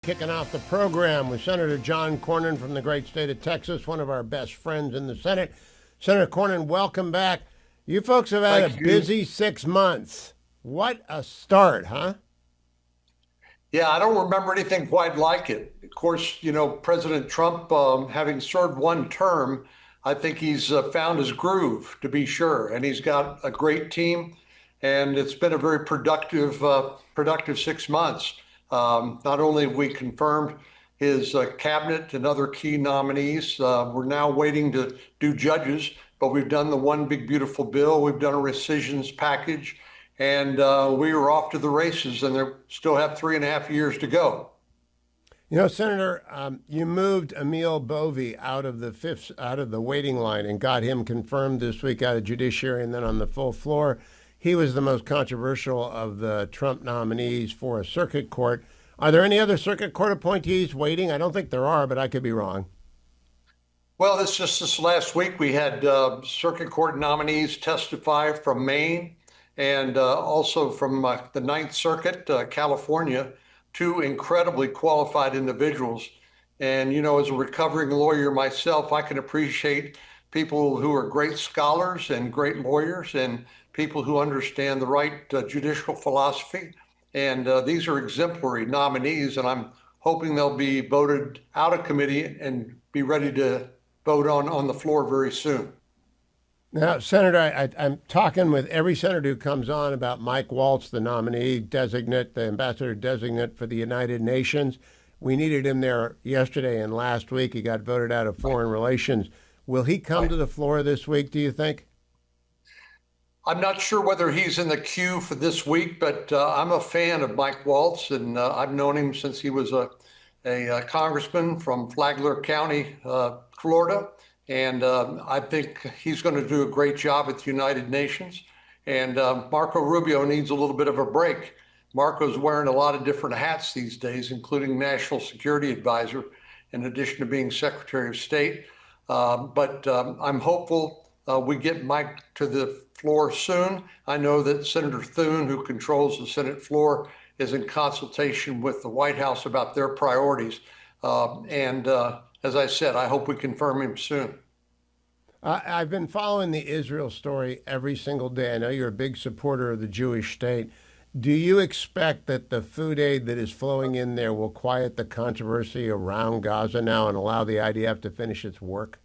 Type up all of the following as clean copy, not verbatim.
Kicking off the program with Senator John Cornyn from the great state of Texas, one of our best friends in the Senate. Senator Cornyn, welcome back. You folks have had Thank a you. busy 6 months. What a start, huh? Yeah, I don't remember anything quite like it. Of course, President Trump, having served one term, I think he's found his groove, to be sure, and he's got a great team, and it's been a very productive 6 months. Not only have we confirmed his cabinet and other key nominees, we're now waiting to do judges, but we've done the one big beautiful bill. We've done a rescissions package. And we were off to the races, and they still have 3.5 years to go. Senator, you moved Emil Bovee out of the waiting line and got him confirmed this week out of Judiciary and then on the full floor. He was the most controversial of the Trump nominees for a circuit court. Are there any other circuit court appointees waiting? I don't think there are, but I could be wrong. Well, this last week we had circuit court nominees testify from Maine and also from the Ninth Circuit, California, two incredibly qualified individuals. And, as a recovering lawyer myself, I can appreciate people who are great scholars and great lawyers and people who understand the right judicial philosophy. And these are exemplary nominees, and I'm hoping they'll be voted out of committee and be ready to vote on the floor very soon. Now, Senator, I'm talking with every senator who comes on about Mike Waltz, the nominee designate, the ambassador designate for the United Nations. We needed him there yesterday and last week. He got voted out of foreign relations. Will he come to the floor this week, do you think? I'm not sure whether he's in the queue for this week, but I'm a fan of Mike Waltz, and I've known him since he was a congressman from Flagler County, Florida. And I think he's going to do a great job at the United Nations. And Marco Rubio needs a little bit of a break. Marco's wearing a lot of different hats these days, including National Security Advisor, in addition to being Secretary of State. But I'm hopeful we get Mike to the floor soon. I know that Senator Thune, who controls the Senate floor, is in consultation with the White House about their priorities. As I said, I hope we confirm him soon. I've been following the Israel story every single day. I know you're a big supporter of the Jewish state. Do you expect that the food aid that is flowing in there will quiet the controversy around Gaza now and allow the IDF to finish its work?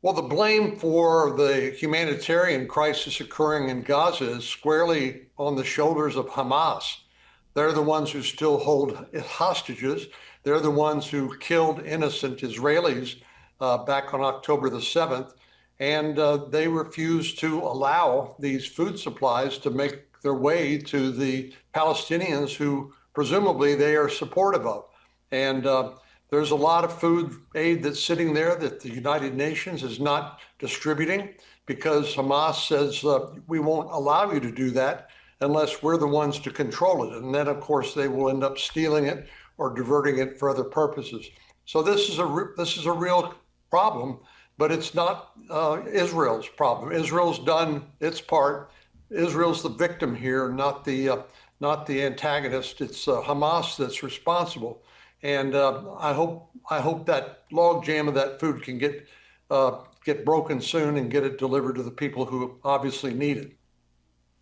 Well, the blame for the humanitarian crisis occurring in Gaza is squarely on the shoulders of Hamas. They're the ones who still hold hostages. They're the ones who killed innocent Israelis back on October the 7th. And they refuse to allow these food supplies to make their way to the Palestinians who presumably they are supportive of. And there's a lot of food aid that's sitting there that the United Nations is not distributing because Hamas says we won't allow you to do that unless we're the ones to control it. And then, of course, they will end up stealing it or diverting it for other purposes. So this is a real problem, but it's not Israel's problem. Israel's done its part. Israel's the victim here, not the antagonist. It's Hamas that's responsible. And I hope that log jam of that food can get broken soon and get it delivered to the people who obviously need it.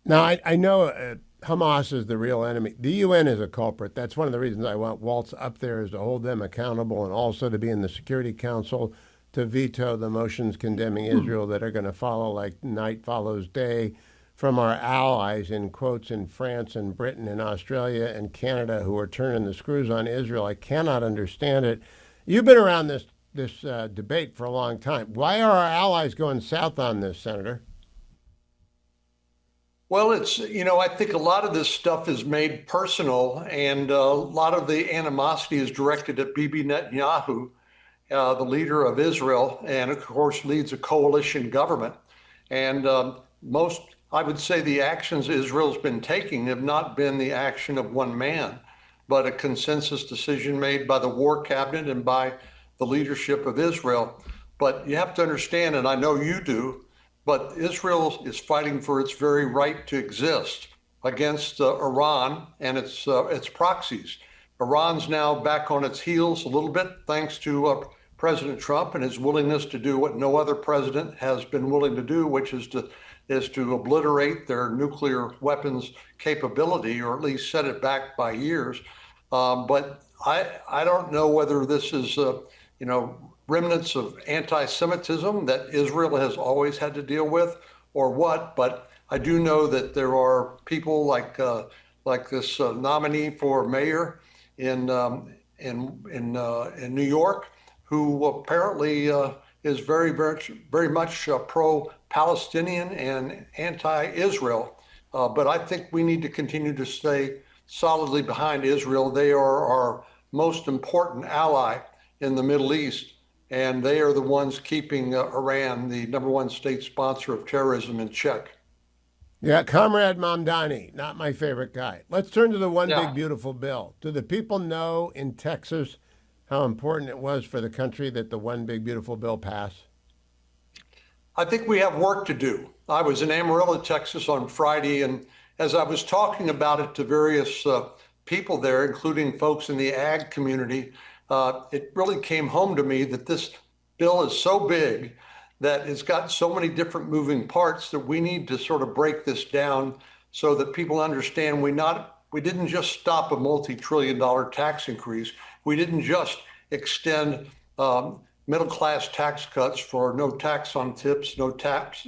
Now, I know Hamas is the real enemy. The UN is a culprit. That's one of the reasons I want Waltz up there, is to hold them accountable and also to be in the Security Council to veto the motions condemning Israel that are going to follow like night follows day from our allies, in quotes, in France and Britain and Australia and Canada, who are turning the screws on Israel. I cannot understand it. You've been around this debate for a long time. Why are our allies going south on this, Senator? Well, I think a lot of this stuff is made personal, and a lot of the animosity is directed at Bibi Netanyahu, the leader of Israel, and of course leads a coalition government. And I would say the actions Israel's been taking have not been the action of one man, but a consensus decision made by the war cabinet and by the leadership of Israel. But you have to understand, and I know you do, but Israel is fighting for its very right to exist against Iran and its proxies. Iran's now back on its heels a little bit, thanks to President Trump and his willingness to do what no other president has been willing to do, which is to obliterate their nuclear weapons capability, or at least set it back by years. But I don't know whether this is remnants of anti-Semitism that Israel has always had to deal with, or what. But I do know that there are people like this nominee for mayor in New York, who apparently is very much pro-Palestinian and anti-Israel. But I think we need to continue to stay solidly behind Israel. They are our most important ally in the Middle East, and they are the ones keeping Iran, the #1 state sponsor of terrorism, in check. Yeah, Comrade Mamdani, not my favorite guy. Let's turn to the one Yeah. big beautiful bill. Do the people know in Texas how important it was for the country that the one big beautiful bill passed? I think we have work to do. I was in Amarillo, Texas on Friday, and as I was talking about it to various people there, including folks in the ag community, it really came home to me that this bill is so big that it's got so many different moving parts that we need to sort of break this down so that people understand we didn't just stop a multi-trillion-dollar tax increase. We didn't just extend middle-class tax cuts for no tax on tips, no tax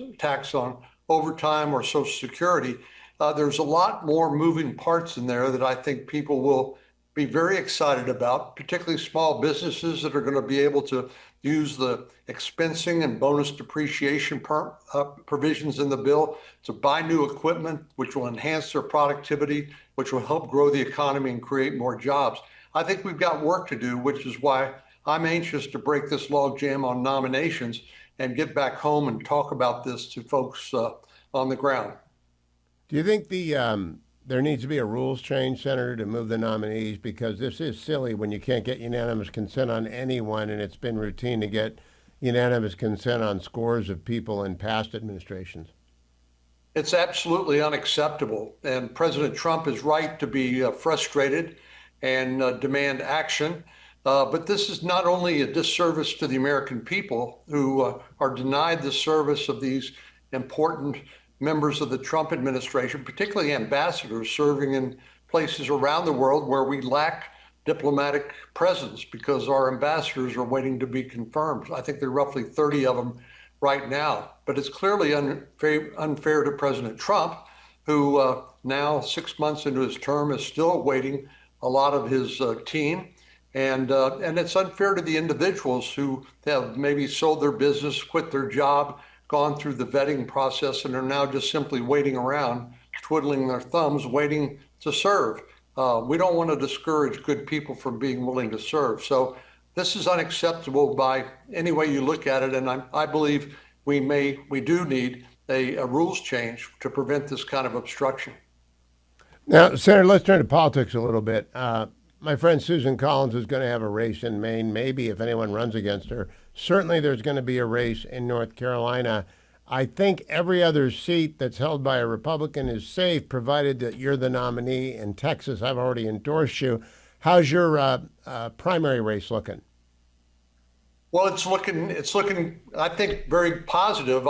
on overtime or Social Security. There's a lot more moving parts in there that I think people will be very excited about, particularly small businesses that are going to be able to use the expensing and bonus depreciation provisions in the bill to buy new equipment, which will enhance their productivity, which will help grow the economy and create more jobs. I think we've got work to do, which is why I'm anxious to break this logjam on nominations and get back home and talk about this to folks on the ground. Do you think there needs to be a rules change, Senator, to move the nominees? Because this is silly when you can't get unanimous consent on anyone, and it's been routine to get unanimous consent on scores of people in past administrations. It's absolutely unacceptable, and President Trump is right to be frustrated and demand action. But this is not only a disservice to the American people who are denied the service of these important members of the Trump administration, particularly ambassadors serving in places around the world where we lack diplomatic presence because our ambassadors are waiting to be confirmed. I think there are roughly 30 of them right now. But it's clearly unfair to President Trump, who now 6 months into his term is still awaiting a lot of his team. And it's unfair to the individuals who have maybe sold their business, quit their job, gone through the vetting process, and are now just simply waiting around, twiddling their thumbs, waiting to serve. We don't want to discourage good people from being willing to serve. So this is unacceptable by any way you look at it. And I believe we do need a rules change to prevent this kind of obstruction. Now, Senator, let's turn to politics a little bit. My friend Susan Collins is going to have a race in Maine, maybe if anyone runs against her. Certainly there's going to be a race in North Carolina. I think every other seat that's held by a Republican is safe, provided that you're the nominee. In Texas, I've already endorsed you. How's your primary race looking? Well, it's looking, I think, very positive.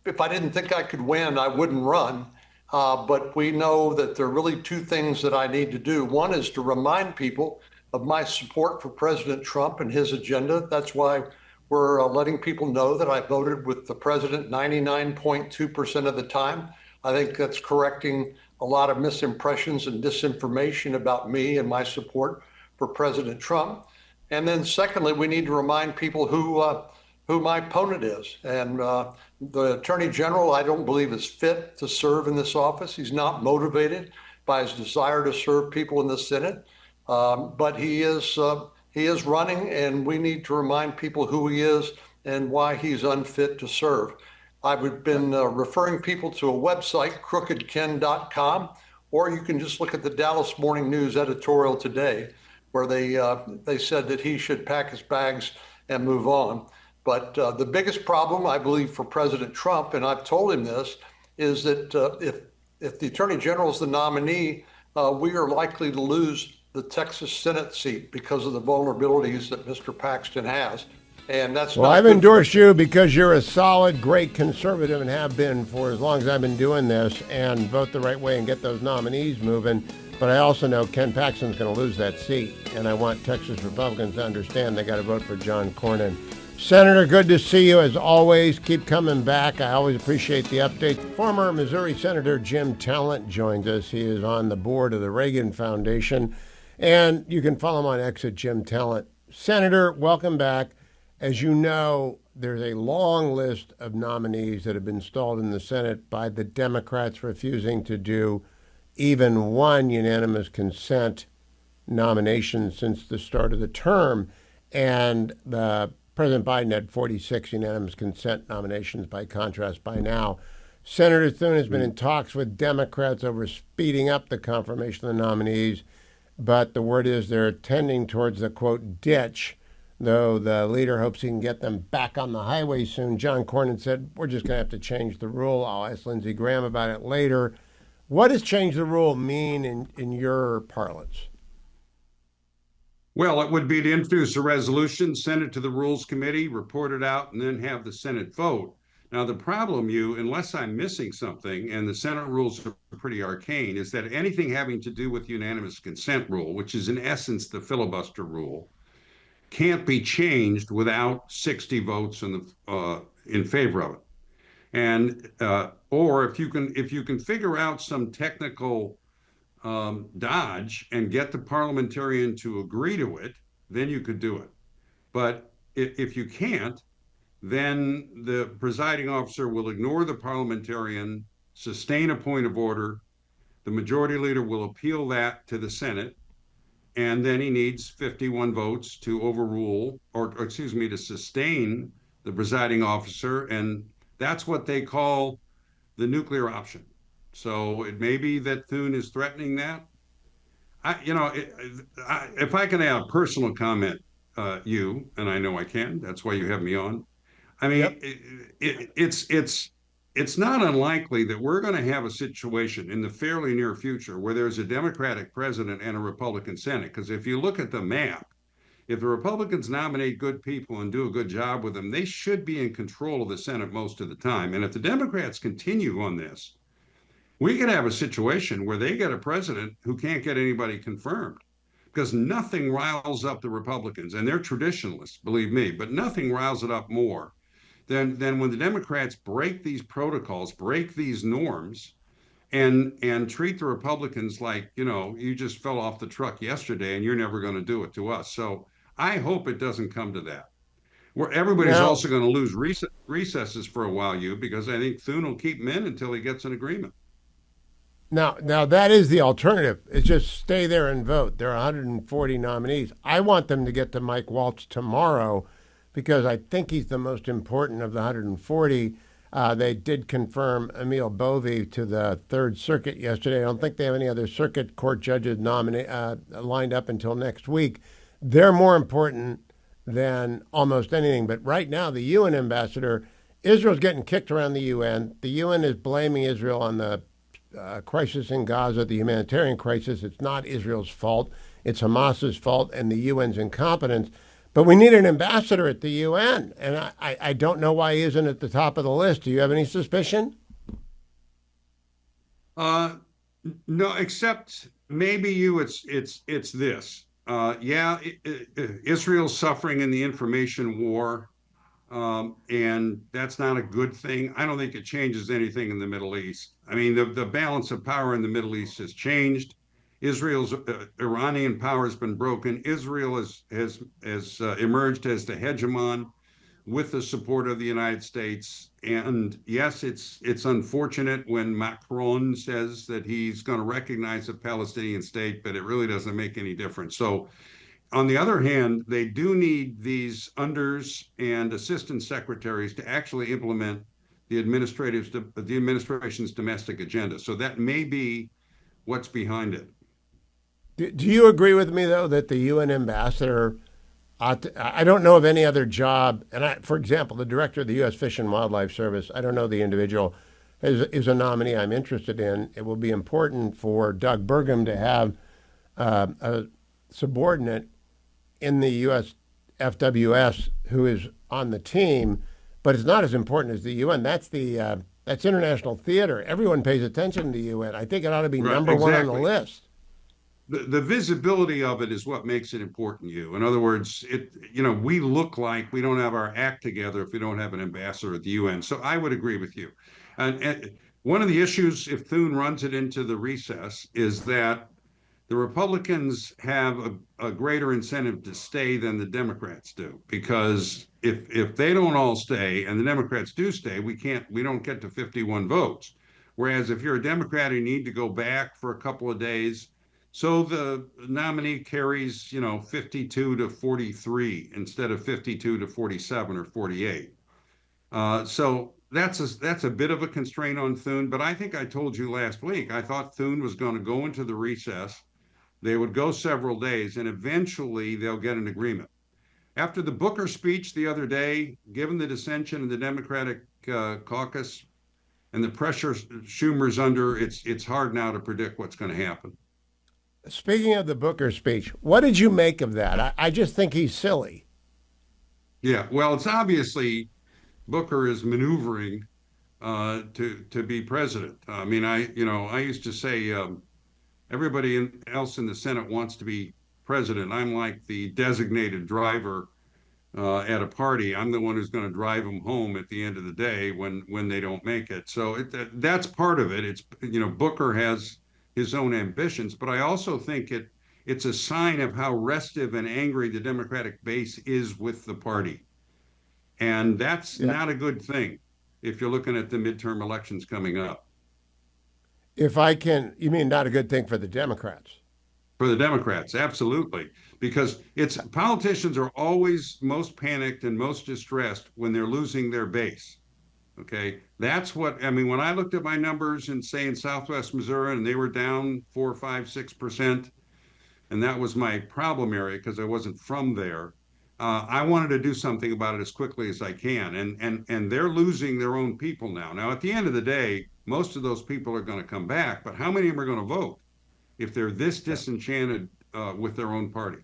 If I didn't think I could win, I wouldn't run. But we know that there are really two things that I need to do. One is to remind people of my support for President Trump and his agenda. That's why we're letting people know that I voted with the president 99.2% of the time. I think that's correcting a lot of misimpressions and disinformation about me and my support for President Trump. And then secondly, we need to remind people who my opponent is. And the Attorney General, I don't believe, is fit to serve in this office. He's not motivated by his desire to serve people in the Senate, but he is running, and we need to remind people who he is and why he's unfit to serve. I've been referring people to a website, crookedken.com, or you can just look at the Dallas Morning News editorial today, where they said that he should pack his bags and move on. But the biggest problem, I believe, for President Trump, and I've told him this, is that if the Attorney General is the nominee, we are likely to lose the Texas Senate seat because of the vulnerabilities that Mr. Paxton has. And that's Well, not I've good for endorsed you because you're a solid, great conservative and have been for as long as I've been doing this, and vote the right way and get those nominees moving. But I also know Ken Paxton's going to lose that seat, and I want Texas Republicans to understand they got to vote for John Cornyn. Senator, good to see you as always. Keep coming back. I always appreciate the updates. Former Missouri Senator Jim Talent joins us. He is on the board of the Reagan Foundation, and you can follow him on X at Jim Talent. Senator, welcome back. As you know, there's a long list of nominees that have been stalled in the Senate by the Democrats refusing to do even one unanimous consent nomination since the start of the term. And President Biden had 46 unanimous consent nominations by contrast by now. Senator Thune has been in talks with Democrats over speeding up the confirmation of the nominees, but the word is they're tending towards the, quote, ditch, though the leader hopes he can get them back on the highway soon. John Cornyn said, we're just going to have to change the rule. I'll ask Lindsey Graham about it later. What does change the rule mean in your parlance? Well, it would be to introduce a resolution, send it to the Rules Committee, report it out, and then have the Senate vote. Now, the problem, unless I'm missing something, and the Senate rules are pretty arcane, is that anything having to do with unanimous consent rule, which is in essence the filibuster rule, can't be changed without 60 votes in favor of it. And or if you can figure out some technical dodge and get the parliamentarian to agree to it, then you could do it. But if you can't, then the presiding officer will ignore the parliamentarian, sustain a point of order. The majority leader will appeal that to the Senate, and then he needs 51 votes to overrule, or excuse me, to sustain the presiding officer, and that's what they call the nuclear option. So it may be that Thune is threatening that. If I can add a personal comment, and I know I can, that's why you have me on. I mean, Yep. It's not unlikely that we're going to have a situation in the fairly near future where there's a Democratic president and a Republican Senate. Because if you look at the map, if the Republicans nominate good people and do a good job with them, they should be in control of the Senate most of the time. And if the Democrats continue on this, we could have a situation where they get a president who can't get anybody confirmed, because nothing riles up the Republicans, and they're traditionalists, believe me, but nothing riles it up more than when the Democrats break these protocols, break these norms, and treat the Republicans like, you just fell off the truck yesterday and you're never going to do it to us. So I hope it doesn't come to that. Where everybody's Now, also going to lose recesses for a while, because I think Thune will keep them in until he gets an agreement. now that is the alternative. It's just stay there and vote. There are 140 nominees. I want them to get to Mike Waltz tomorrow because I think he's the most important of the 140. They did confirm Emil Bovee to the Third Circuit yesterday. I don't think they have any other circuit court judges lined up until next week. They're more important than almost anything. But right now, the UN ambassador, Israel's getting kicked around the UN. The UN is blaming Israel on the crisis in Gaza, the humanitarian crisis. It's not Israel's fault. It's Hamas's fault and the UN's incompetence. But we need an ambassador at the UN, and I don't know why he isn't at the top of the list. Do you have any suspicion? No, except maybe it's this. Israel's suffering in the information war, and that's not a good thing. I don't think it changes anything in the Middle East. I mean, the balance of power in the Middle East has changed. Israel's Iranian power has been broken. Israel has emerged as the hegemon with the support of the United States. And yes, it's unfortunate when Macron says that he's going to recognize a Palestinian state, but it really doesn't make any difference. So on the other hand, they do need these unders and assistant secretaries to actually implement the administration's domestic agenda. So that may be what's behind it. Do you agree with me, though, that the UN ambassador I don't know of any other job, and for example, the director of the U.S. Fish and Wildlife Service, I don't know the individual, is a nominee I'm interested in. It will be important for Doug Burgum to have subordinate in the U.S. FWS who is on the team, but it's not as important as the UN. That's international theater. Everyone pays attention to the UN. I think it ought to be Right, number one on the exactly. list. The visibility of it is what makes it important, you. In other words, we look like we don't have our act together if we don't have an ambassador at the UN. So I would agree with you. And one of the issues, if Thune runs it into the recess, is that the Republicans have a greater incentive to stay than the Democrats do, because if they don't all stay and the Democrats do stay, we don't get to 51 votes. Whereas if you're a Democrat, you need to go back for a couple of days. So the nominee carries, 52 to 43 instead of 52 to 47 or 48. So that's a bit of a constraint on Thune. But I think I told you last week, I thought Thune was going to go into the recess. They would go several days, and eventually they'll get an agreement. After the Booker speech the other day, given the dissension in the Democratic caucus and the pressure Schumer's under, it's hard now to predict what's going to happen. Speaking of the Booker speech, what did you make of that? I just think he's silly. Yeah, well, it's obviously Booker is maneuvering to be president. I mean, I used to say everybody else in the Senate wants to be president. I'm like the designated driver at a party. I'm the one who's going to drive them home at the end of the day when they don't make it. So that's part of it. It's Booker has his own ambitions, but I also think it's a sign of how restive and angry the Democratic base is with the party, and that's not a good thing if you're looking at the midterm elections coming up. You mean not a good thing for the Democrats? For the Democrats, absolutely, because politicians are always most panicked and most distressed when they're losing their base. Okay, that's what I mean. When I looked at my numbers in Southwest Missouri, and they were down 4, 5, 6%, and that was my problem area because I wasn't from there. I wanted to do something about it as quickly as I can, and they're losing their own people now. Now, at the end of the day, most of those people are going to come back, but how many of them are going to vote if they're this disenchanted with their own party?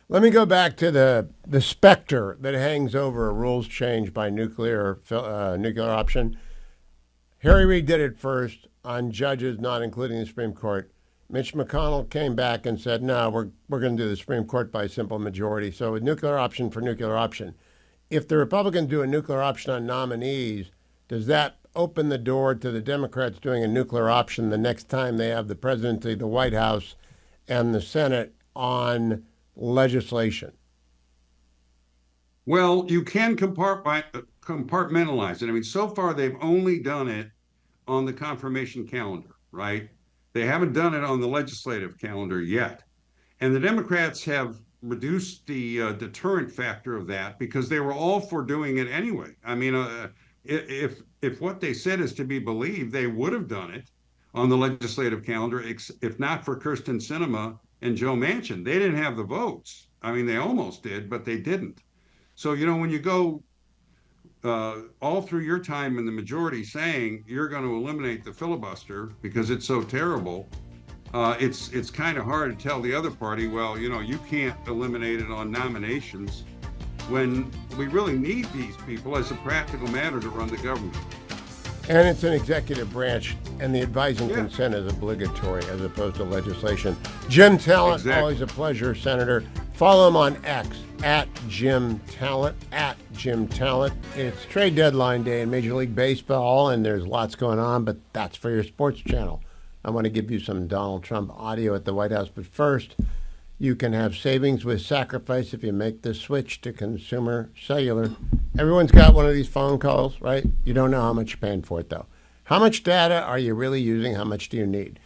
Let me go back to the specter that hangs over a rules change by nuclear option. Harry Reid did it first on judges, not including the Supreme Court. Mitch McConnell came back and said, no, we're going to do the Supreme Court by simple majority. So a nuclear option for nuclear option. If the Republicans do a nuclear option on nominees, does that open the door to the Democrats doing a nuclear option the next time they have the presidency, the White House, and the Senate on legislation? Well, you can compartmentalize it. I mean, so far they've only done it on the confirmation calendar, right? They haven't done it on the legislative calendar yet. And the Democrats have reduced the deterrent factor of that because they were all for doing it anyway. I mean, if what they said is to be believed, they would have done it on the legislative calendar, if not for Kyrsten Sinema and Joe Manchin. They didn't have the votes. I mean, they almost did, but they didn't. So, when you go all through your time in the majority saying you're going to eliminate the filibuster because it's so terrible, it's kind of hard to tell the other party, well, you can't eliminate it on nominations when we really need these people as a practical matter to run the government. And it's an executive branch, and the advising consent is obligatory as opposed to legislation. Jim Talent, Exactly. Always a pleasure, Senator. Follow him on X, @JimTalent, @JimTalent. It's trade deadline day in Major League Baseball, and there's lots going on, but that's for your sports channel. I want to give you some Donald Trump audio at the White House, but first, you can have savings with sacrifice if you make the switch to Consumer Cellular. Everyone's got one of these phone calls, right? You don't know how much you're paying for it, though. How much data are you really using? How much do you need?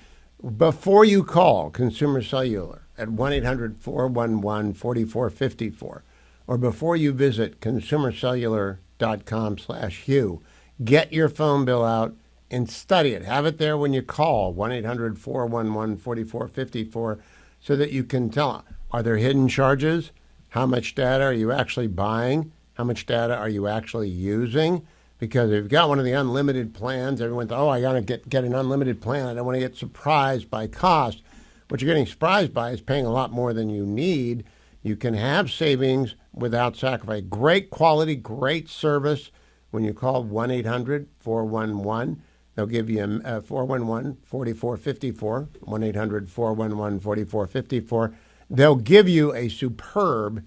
Before you call Consumer Cellular at 1-800-411-4454, or before you visit consumercellular.com/Hugh, get your phone bill out and study it. Have it there when you call 1-800-411-4454 so that you can tell, are there hidden charges? How much data are you actually buying? How much data are you actually using? Because if you've got one of the unlimited plans, everyone's, I got to get an unlimited plan. I don't want to get surprised by cost. What you're getting surprised by is paying a lot more than you need. You can have savings without sacrifice. Great quality, great service. When you call 1-800-411, they'll give you 411-4454, 1-800-411-4454. They'll give you a superb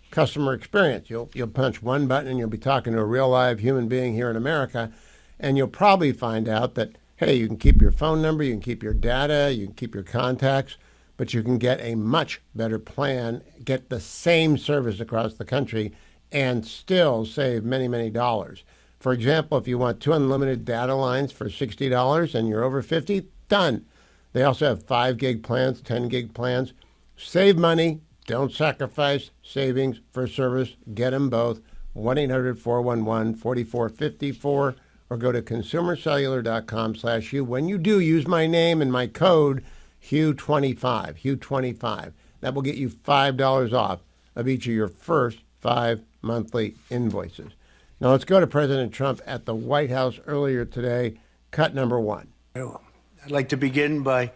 customer experience. You'll punch one button and you'll be talking to a real live human being here in America, and you'll probably find out that, hey, you can keep your phone number, you can keep your data, you can keep your contacts, but you can get a much better plan, get the same service across the country, and still save many, many dollars. For example, if you want 2 unlimited data lines for $60 and you're over 50, done. They also have 5 gig plans, 10 gig plans. Save money, don't sacrifice savings for service. Get them both. 1-800-411-4454 or go to consumercellular.com/Hugh. When you do, use my name and my code Hugh25, Hugh25. That will get you $5 off of each of your first 5 monthly invoices. Now let's go to President Trump at the White House earlier today. Cut number 1. I'd like to begin by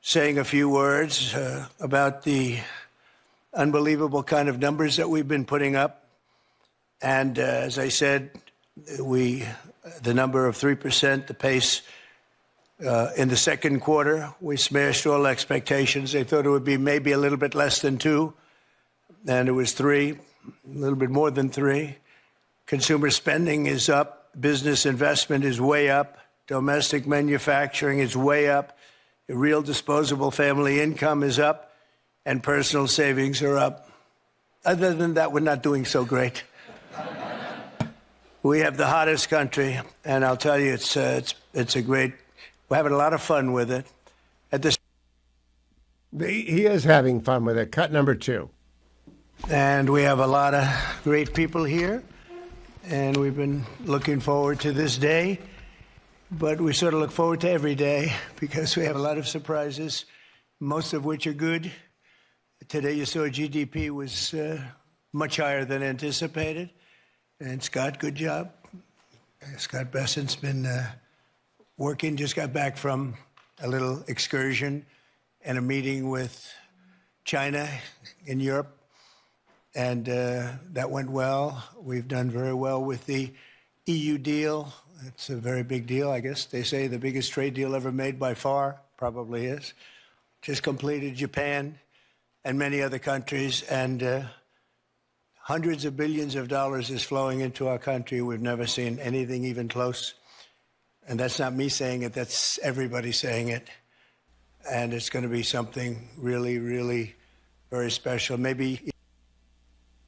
saying a few words about the unbelievable kind of numbers that we've been putting up. And as I said, the number of 3%, the pace in the second quarter, we smashed all expectations. They thought it would be maybe a little bit less than 2, and it was 3, a little bit more than 3. Consumer spending is up. Business investment is way up. Domestic manufacturing is way up. Real disposable family income is up. And personal savings are up. Other than that, we're not doing so great. We have the hottest country, and I'll tell you, it's a great. We're having a lot of fun with it. He is having fun with it. Cut number 2. And we have a lot of great people here, and we've been looking forward to this day. But we sort of look forward to every day because we have a lot of surprises, most of which are good. Today you saw GDP was much higher than anticipated. And Scott, good job. Scott Bessent's been working, just got back from a little excursion and a meeting with China in Europe. And that went well. We've done very well with the EU deal. It's a very big deal, I guess. They say the biggest trade deal ever made by far, probably is. Just completed Japan and many other countries. And hundreds of billions of dollars is flowing into our country. We've never seen anything even close. And that's not me saying it, that's everybody saying it. And it's going to be something really, really very special. Maybe.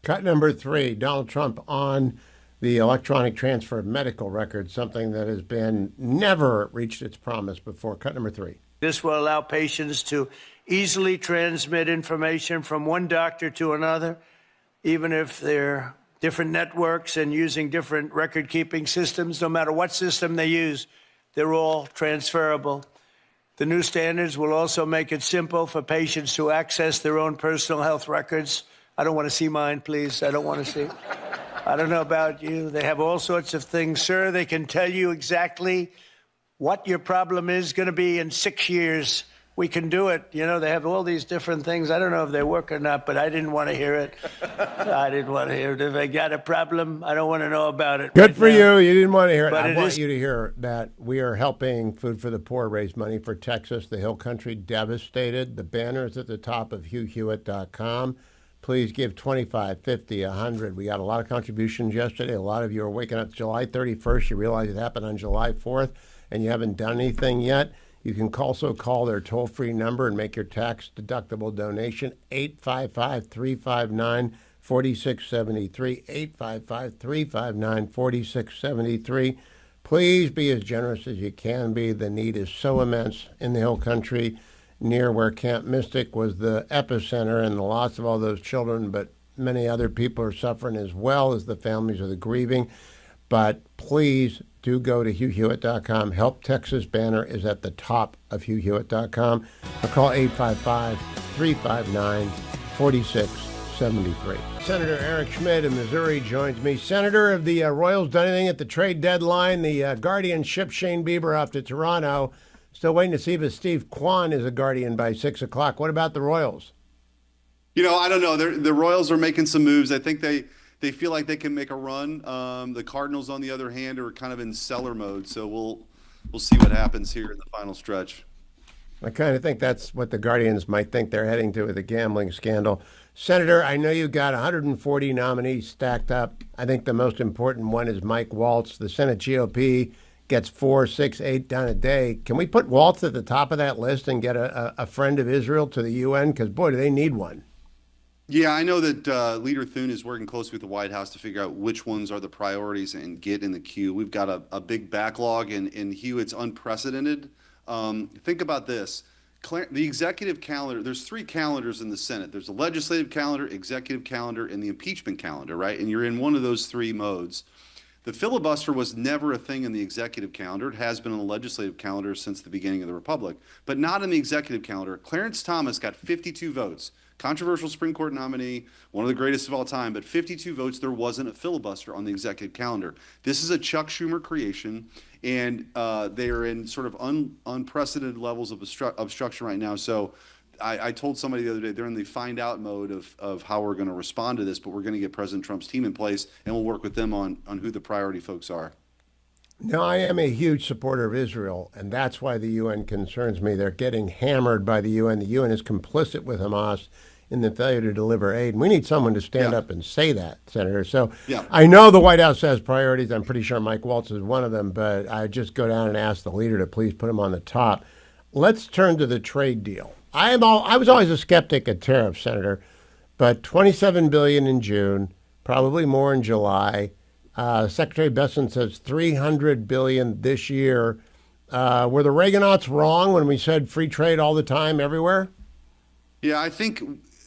Cut number 3, Donald Trump on the electronic transfer of medical records, something that has been never reached its promise before. Cut number 3. This will allow patients to easily transmit information from one doctor to another, even if they're different networks and using different record-keeping systems. No matter what system they use, they're all transferable. The new standards will also make it simple for patients to access their own personal health records. I don't want to see mine, please. I don't want to see. I don't know about you. They have all sorts of things, sir. They can tell you exactly what your problem is going to be in 6 years. We can do it. You know, they have all these different things. I don't know if they work or not, but I didn't want to hear it. I didn't want to hear it. If I got a problem, I don't want to know about it. Good for you. You didn't want to hear it. But I want you to hear that we are helping Food for the Poor raise money for Texas, the Hill Country devastated. The banner is at the top of HughHewitt.com. Please give 25, 50, 100. We got a lot of contributions yesterday. A lot of you are waking up July 31st. You realize it happened on July 4th, and you haven't done anything yet. You can also call their toll-free number and make your tax-deductible donation, 855-359-4673, 855-359-4673. Please be as generous as you can be. The need is so immense in the Hill Country, near where Camp Mystic was the epicenter and the loss of all those children, but many other people are suffering as well as the families of the grieving. But please do go to HughHewitt.com. Help Texas banner is at the top of HughHewitt.com. Or call 855-359-4673. Senator Eric Schmidt of Missouri joins me. Senator, have the Royals done anything at the trade deadline? The Guardian shipped Shane Bieber off to Toronto Still waiting to see if Steve Kwan is a Guardian by 6 o'clock. What about the Royals? I don't know. The Royals are making some moves. I think they feel like they can make a run. The Cardinals, on the other hand, are kind of in seller mode. So we'll see what happens here in the final stretch. I kind of think that's what the Guardians might think they're heading to with the gambling scandal. Senator, I know you've got 140 nominees stacked up. I think the most important one is Mike Waltz. The Senate GOP gets 4, 6, 8 done a day. Can we put Waltz at the top of that list and get a friend of Israel to the UN? Because, boy, do they need one. Yeah, I know that Leader Thune is working closely with the White House to figure out which ones are the priorities and get in the queue. We've got a big backlog, and Hewitt's unprecedented. Think about this. The executive calendar, there's 3 calendars in the Senate. There's the legislative calendar, executive calendar, and the impeachment calendar, right? And you're in one of those 3 modes. The filibuster was never a thing in the executive calendar. It has been on the legislative calendar since the beginning of the Republic, but not in the executive calendar. Clarence Thomas got 52 votes. Controversial Supreme Court nominee, one of the greatest of all time, but 52 votes. There wasn't a filibuster on the executive calendar. This is a Chuck Schumer creation, and they are in sort of unprecedented levels of obstruction right now. So I told somebody the other day they're in the find out mode of how we're going to respond to this, but we're going to get President Trump's team in place, and we'll work with them on who the priority folks are. Now, I am a huge supporter of Israel, and that's why the UN concerns me. They're getting hammered by the UN. The UN is complicit with Hamas in the failure to deliver aid. And we need someone to stand up and say that, Senator. So I know the White House has priorities. I'm pretty sure Mike Waltz is one of them, but I just go down and ask the leader to please put him on the top. Let's turn to the trade deal. I was always a skeptic of tariffs, Senator, but $27 billion in June, probably more in July. Secretary Besson says $300 billion this year. Were the Reaganauts wrong when we said free trade all the time, everywhere? Yeah, I think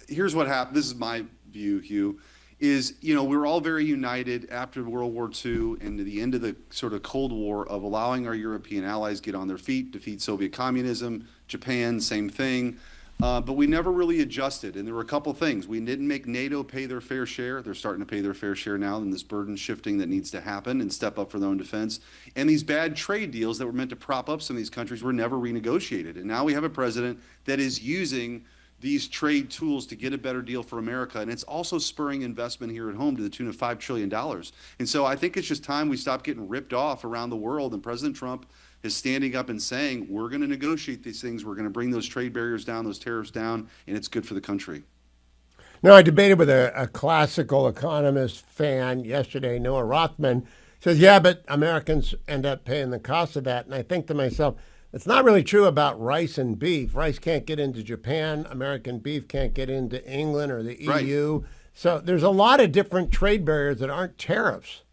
here's what happened. This is my view, Hugh, is, we're all very united after World War II and the end of the sort of Cold War of allowing our European allies get on their feet, defeat Soviet communism, Japan, same thing. But we never really adjusted. And there were a couple things. We didn't make NATO pay their fair share. They're starting to pay their fair share now, and this burden shifting that needs to happen and step up for their own defense. And these bad trade deals that were meant to prop up some of these countries were never renegotiated. And now we have a president that is using these trade tools to get a better deal for America. And it's also spurring investment here at home to the tune of $5 trillion. And so I think it's just time we stop getting ripped off around the world. And President Trump is standing up and saying, we're going to negotiate these things. We're going to bring those trade barriers down, those tariffs down, and it's good for the country. No, I debated with a classical economist fan yesterday, Noah Rothman. Says, yeah, but Americans end up paying the cost of that. And I think to myself, it's not really true about rice and beef. Rice can't get into Japan. American beef can't get into England or the EU. Right. So there's a lot of different trade barriers that aren't tariffs.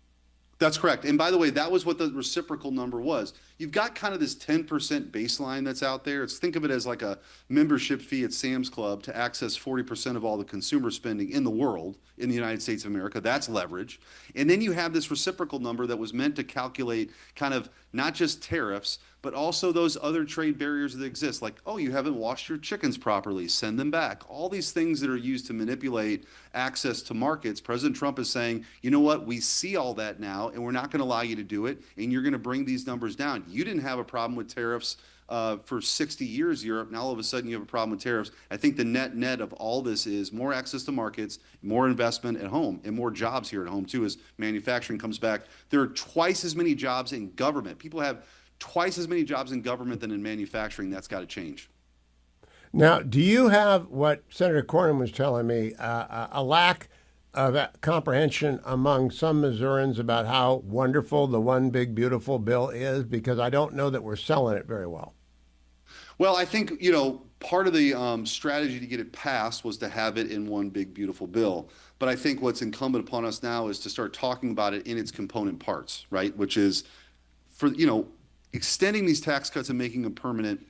That's correct. And by the way, that was what the reciprocal number was. You've got kind of this 10% baseline that's out there. Think of it as like a membership fee at Sam's Club to access 40% of all the consumer spending in the world, in the United States of America. That's leverage. And then you have this reciprocal number that was meant to calculate kind of not just tariffs, but also those other trade barriers that exist, like, oh, you haven't washed your chickens properly, send them back. All these things that are used to manipulate access to markets. President Trump is saying, you know what, we see all that now, and we're not going to allow you to do it, and you're going to bring these numbers down. You didn't have a problem with tariffs for 60 years, Europe. Now all of a sudden you have a problem with tariffs. I think the net of all this is more access to markets, more investment at home, and more jobs here at home, too, as manufacturing comes back. There are twice as many jobs in government. People have twice as many jobs in government than in manufacturing. That's got to change. Now, do you have what Senator Cornyn was telling me, a lack of comprehension among some Missourians about how wonderful the one big beautiful bill is? Because I don't know that we're selling it very well. Well, I think, part of the strategy to get it passed was to have it in one big beautiful bill. But I think what's incumbent upon us now is to start talking about it in its component parts, right? Which is, for extending these tax cuts and making them permanent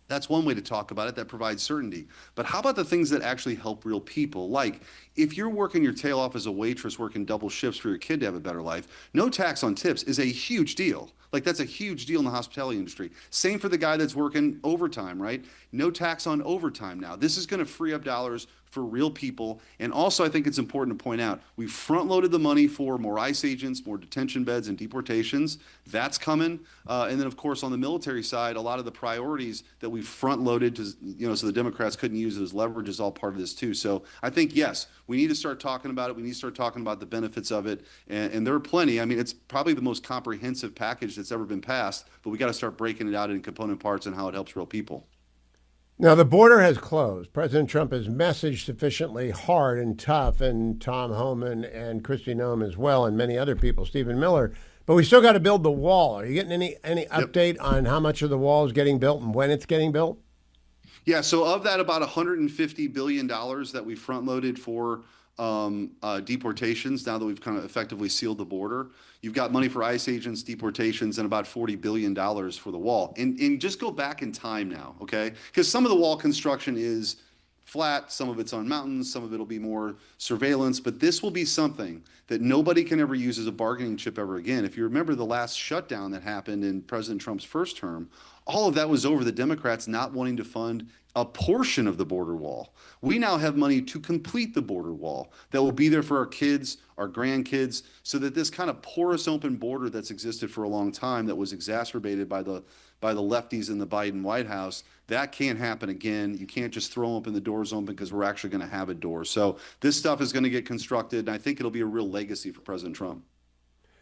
That's one way to talk about it that provides certainty. But how about the things that actually help real people? Like if you're working your tail off as a waitress, working double shifts for your kid to have a better life, no tax on tips is a huge deal. Like that's a huge deal in the hospitality industry. Same for the guy that's working overtime, right? No tax on overtime now. This is going to free up dollars for real people. And also, I think it's important to point out, we front loaded the money for more ICE agents, more detention beds and deportations. That's coming. And then, of course, on the military side, a lot of the priorities that we front loaded to, so the Democrats couldn't use it as leverage is all part of this too. So I think, yes, we need to start talking about it. We need to start talking about the benefits of it. And there are plenty. I mean, it's probably the most comprehensive package that's ever been passed, but we got to start breaking it out in component parts and how it helps real people. Now, the border has closed. President Trump has messaged sufficiently hard and tough, and Tom Homan and Kristi Noem as well, and many other people, Stephen Miller. But we still got to build the wall. Are you getting any update on how much of the wall is getting built and when it's getting built? Yeah, so of that, about $150 billion that we front loaded for deportations, now that we've kind of effectively sealed the border, you've got money for ICE agents, deportations, and about $40 billion for the wall. And just go back in time now, okay? Because some of the wall construction is flat, some of it's on mountains, some of it'll be more surveillance, but this will be something that nobody can ever use as a bargaining chip ever again. If you remember the last shutdown that happened in President Trump's first term, all of that was over the Democrats not wanting to fund a portion of the border wall. We now have money to complete the border wall that will be there for our kids, our grandkids, so that this kind of porous open border that's existed for a long time that was exacerbated by the lefties in the Biden White House, that can't happen again. You can't just throw open the doors open because we're actually going to have a door. So this stuff is going to get constructed, and I think it'll be a real legacy for President Trump.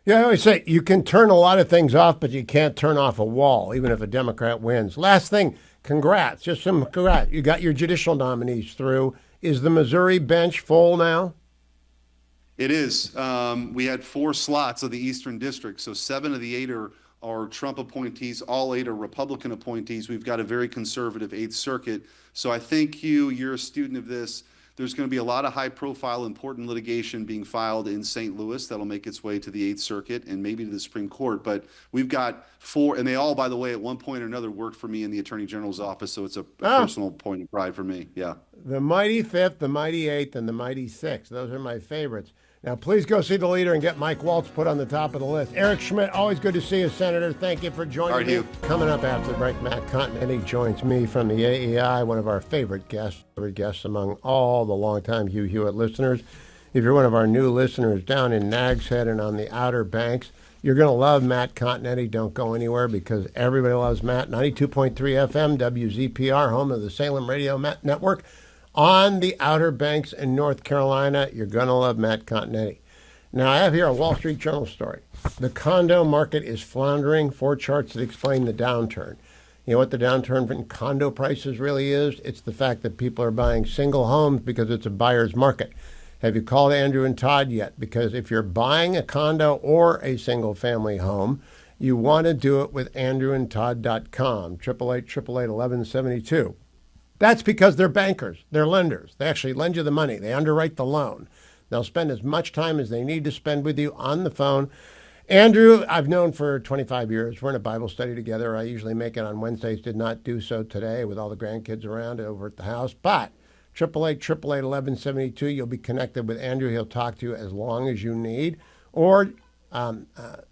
Yeah, I always say you can turn a lot of things off, but you can't turn off a wall, even if a Democrat wins. Last thing, congrats, just some congrats. You got your judicial nominees through. Is the Missouri bench full now? It is. We had 4 slots of the Eastern District, so 7 of the 8 are Trump appointees, all 8 are Republican appointees. We've got a very conservative 8th Circuit. So I think, Hugh, you're a student of this. There's going to be a lot of high-profile, important litigation being filed in St. Louis that'll make its way to the 8th Circuit and maybe to the Supreme Court. But we've got 4, and they all, by the way, at one point or another worked for me in the Attorney General's office, so it's a personal point of pride for me. Yeah. The mighty 5th, the mighty 8th, and the mighty 6th. Those are my favorites. Now, please go see the leader and get Mike Waltz put on the top of the list. Eric Schmidt, always good to see you, Senator. Thank you for joining me. Coming up after the break, Matt Continetti joins me from the AEI, one of our favorite guests among all the longtime Hugh Hewitt listeners. If you're one of our new listeners down in Nags Head and on the Outer Banks, you're going to love Matt Continetti. Don't go anywhere because everybody loves Matt. 92.3 FM, WZPR, home of the Salem Radio Network. On the Outer Banks in North Carolina, you're going to love Matt Continetti. Now, I have here a Wall Street Journal story. The condo market is floundering. 4 charts that explain the downturn. You know what the downturn in condo prices really is? It's the fact that people are buying single homes because it's a buyer's market. Have you called Andrew and Todd yet? Because if you're buying a condo or a single-family home, you want to do it with andrewandtodd.com, 888-888-1172. That's because they're bankers. They're lenders. They actually lend you the money. They underwrite the loan. They'll spend as much time as they need to spend with you on the phone. Andrew, I've known for 25 years. We're in a Bible study together. I usually make it on Wednesdays. Did not do so today with all the grandkids around over at the house. But 888-888-1172, you'll be connected with Andrew. He'll talk to you as long as you need. Or Todd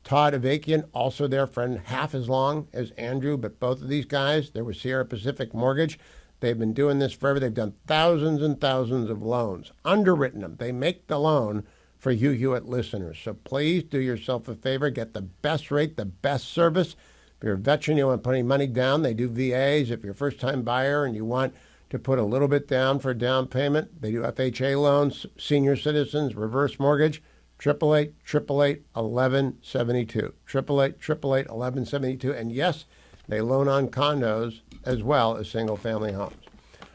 Avakian, also their friend, half as long as Andrew. But both of these guys, they're with Sierra Pacific Mortgage. They've been doing this forever. They've done thousands and thousands of loans, underwritten them. They make the loan for Hugh Hewitt listeners. So please do yourself a favor. Get the best rate, the best service. If you're a veteran, you want to put any money down, they do VAs. If you're a first-time buyer and you want to put a little bit down for a down payment, they do FHA loans, senior citizens, reverse mortgage. 888-888-1172. 888-888-1172. And yes, they loan on condos as well as single-family homes.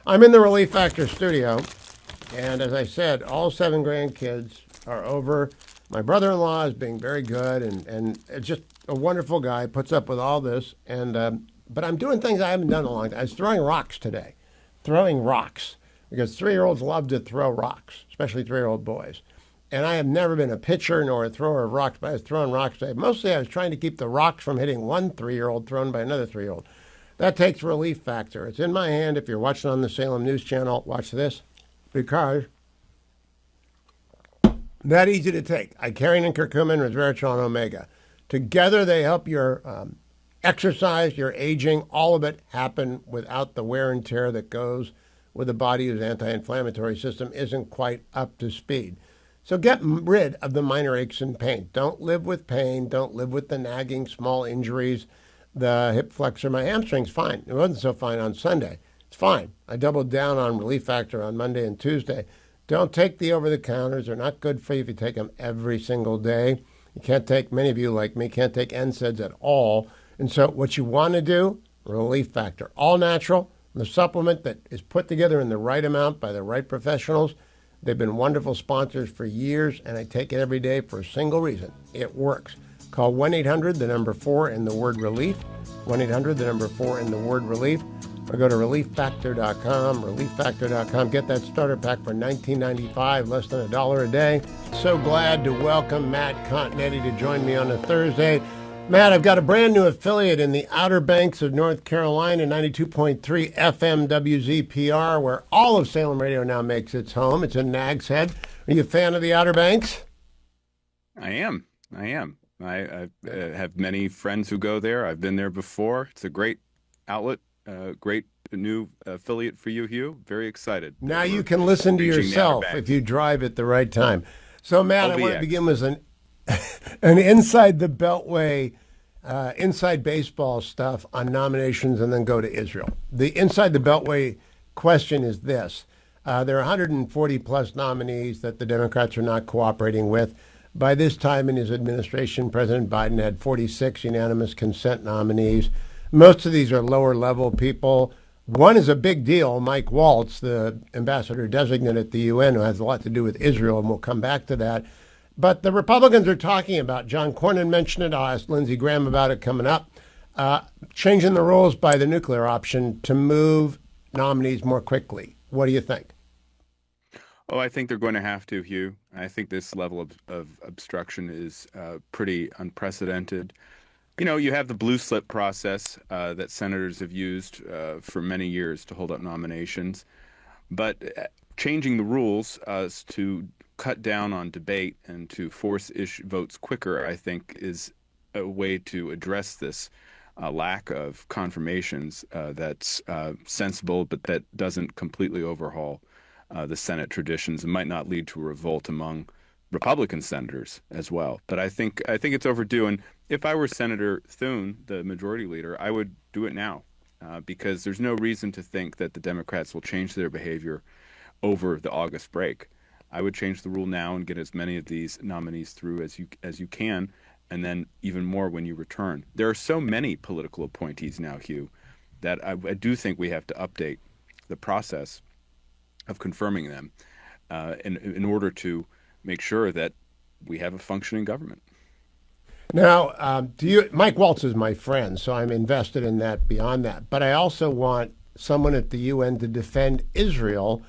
I'm in the Relief Factor studio, and as I said, all 7 grandkids are over. My brother-in-law is being very good, and it's just a wonderful guy, puts up with all this. And but I'm doing things I haven't done in a long time. I was throwing rocks today, because 3-year-olds love to throw rocks, especially 3-year-old boys. And I have never been a pitcher nor a thrower of rocks, but I was throwing rocks today. Mostly I was trying to keep the rocks from hitting one 3-year-old thrown by another 3-year-old. That takes Relief Factor. It's in my hand. If you're watching on the Salem News Channel, watch this, because that easy to take. Icarian and curcumin, resveratrol, and omega. Together, they help your exercise, your aging, all of it happen without the wear and tear that goes with a body whose anti-inflammatory system isn't quite up to speed. So get rid of the minor aches and pain. Don't live with pain. Don't live with the nagging small injuries. The hip flexor, my hamstring's fine. It wasn't so fine on Sunday. It's fine. I doubled down on Relief Factor on Monday and Tuesday. Don't take the over-the-counters. They're not good for you if you take them every single day. You can't take, many of you like me, can't take NSAIDs at all. And so what you want to do, Relief Factor, all natural, the supplement that is put together in the right amount by the right professionals. They've been wonderful sponsors for years, and I take it every day for a single reason. It works. Call 1-800, the number 4, and the word relief. 1-800, the number 4, and the word relief. Or go to relieffactor.com, relieffactor.com. Get that starter pack for $19.95, less than $1 a day. So glad to welcome Matt Continetti to join me on a Thursday. Matt, I've got a brand new affiliate in the Outer Banks of North Carolina, 92.3 FM WZPR, where all of Salem Radio now makes its home. It's in Nags Head. Are you a fan of the Outer Banks? I am. I have many friends who go there. I've been there before. It's a great outlet, great new affiliate for you, Hugh. Very excited. Now you can listen to yourself if you drive at the right time. So, Matt, I want to begin with an inside the Beltway, inside baseball stuff on nominations and then go to Israel. The inside the Beltway question is this. There are 140 plus nominees that the Democrats are not cooperating with. By this time in his administration, President Biden had 46 unanimous consent nominees. Most of these are lower level people. One is a big deal, Mike Waltz, the ambassador designate at the UN, who has a lot to do with Israel, and we'll come back to that. But the Republicans are talking about, John Cornyn mentioned it, I'll ask Lindsey Graham about it coming up, changing the rules by the nuclear option to move nominees more quickly. What do you think? Oh, I think they're going to have to, Hugh. I think this level of obstruction is pretty unprecedented. You know, you have the blue slip process that senators have used for many years to hold up nominations. But changing the rules to cut down on debate and to force votes quicker, I think, is a way to address this lack of confirmations that's sensible, but that doesn't completely overhaul the Senate traditions and might not lead to a revolt among Republican senators as well. But I think it's overdue. And if I were Senator Thune, the majority leader, I would do it now because there's no reason to think that the Democrats will change their behavior over the August break. I would change the rule now and get as many of these nominees through as you can, and then even more when you return. There are so many political appointees now, Hugh, that I do think we have to update the process of confirming them in order to make sure that we have a functioning government. Now, Mike Waltz is my friend, so I'm invested in that beyond that. But I also want someone at the UN to defend Israel,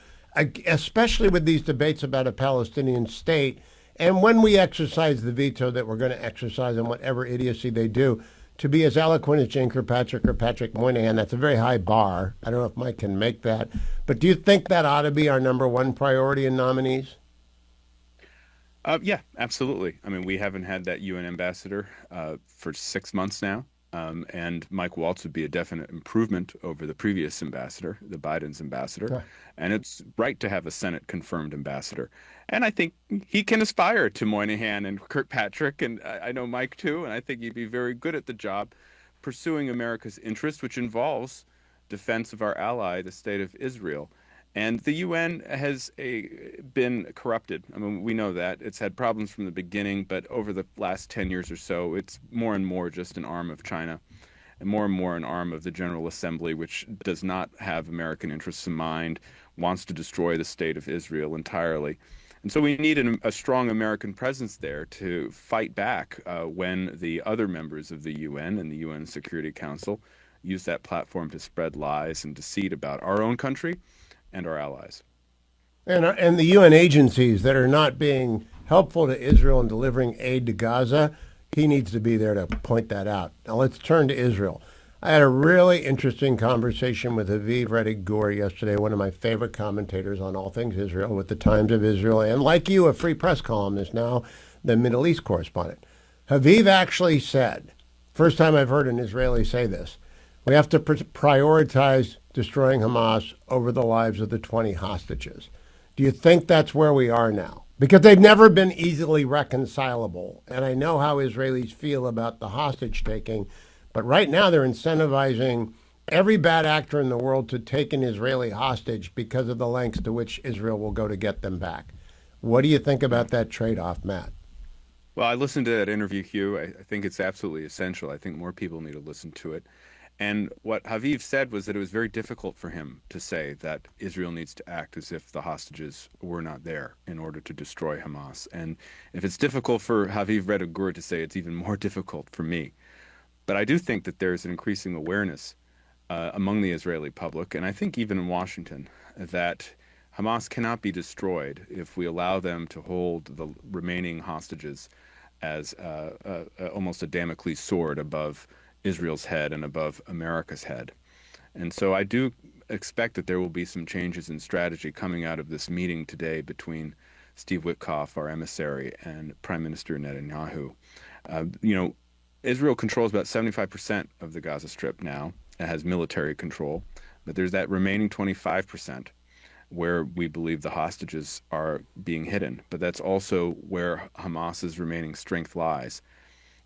especially with these debates about a Palestinian state. And when we exercise the veto that we're going to exercise on whatever idiocy they do, to be as eloquent as Jane Kirkpatrick or Patrick Moynihan, that's a very high bar. I don't know if Mike can make that. But do you think that ought to be our number one priority in nominees? Yeah, absolutely. I mean, we haven't had that UN ambassador for 6 months now. And Mike Waltz would be a definite improvement over the previous ambassador, the Biden's ambassador. Yeah. And it's right to have a Senate-confirmed ambassador. And I think he can aspire to Moynihan and Kirkpatrick, and I know Mike too, and I think he'd be very good at the job pursuing America's interest, which involves defense of our ally, the state of Israel. And the UN has been corrupted. I mean, we know that. It's had problems from the beginning, but over the last 10 years or so, it's more and more just an arm of China and more an arm of the General Assembly, which does not have American interests in mind, wants to destroy the state of Israel entirely. And so we need a strong American presence there to fight back when the other members of the UN and the UN Security Council use that platform to spread lies and deceit about our own country and our allies. And the UN agencies that are not being helpful to Israel in delivering aid to Gaza, he needs to be there to point that out. Now let's turn to Israel. I had a really interesting conversation with Aviv Reddig-Gur yesterday, one of my favorite commentators on all things Israel with the Times of Israel, and like you, a free press columnist, now the Middle East correspondent. Aviv actually said, first time I've heard an Israeli say this, we have to prioritize destroying Hamas over the lives of the 20 hostages. Do you think that's where we are now? Because they've never been easily reconcilable. And I know how Israelis feel about the hostage taking, but right now they're incentivizing every bad actor in the world to take an Israeli hostage because of the lengths to which Israel will go to get them back. What do you think about that trade-off, Matt? Well, I listened to that interview, Hugh. I think it's absolutely essential. I think more people need to listen to it. And what Haviv said was that it was very difficult for him to say that Israel needs to act as if the hostages were not there in order to destroy Hamas. And if it's difficult for Haviv Reddig-Gur to say, it's even more difficult for me. But I do think that there's an increasing awareness among the Israeli public, and I think even in Washington, that Hamas cannot be destroyed if we allow them to hold the remaining hostages as almost a Damocles sword above Israel's head and above America's head. And so I do expect that there will be some changes in strategy coming out of this meeting today between Steve Witkoff, our emissary, and Prime Minister Netanyahu. Israel controls about 75% of the Gaza Strip now. It has military control, but there's that remaining 25% where we believe the hostages are being hidden. But that's also where Hamas's remaining strength lies.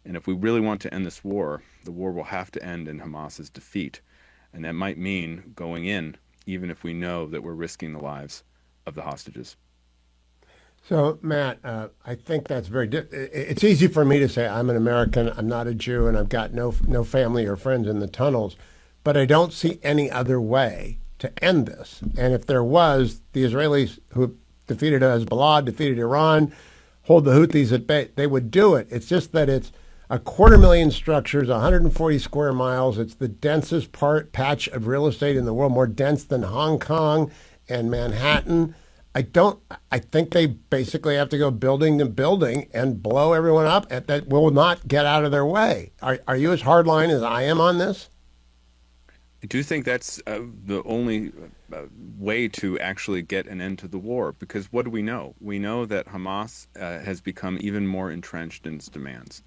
And if we really want to end this war, the war will have to end in Hamas's defeat. And that might mean going in, even if we know that we're risking the lives of the hostages. So, Matt, I think that's it's easy for me to say I'm an American, I'm not a Jew, and I've got no family or friends in the tunnels, but I don't see any other way to end this. And if there was, the Israelis who defeated Hezbollah, defeated Iran, hold the Houthis at bay, they would do it. It's just that it's 250,000 structures, 140 square miles. It's the densest patch of real estate in the world, more dense than Hong Kong and Manhattan. I think they basically have to go building to building and blow everyone up. That will not get out of their way. Are you as hardline as I am on this? I do think that's the only way to actually get an end to the war, because what do we know? We know that Hamas has become even more entrenched in its demands.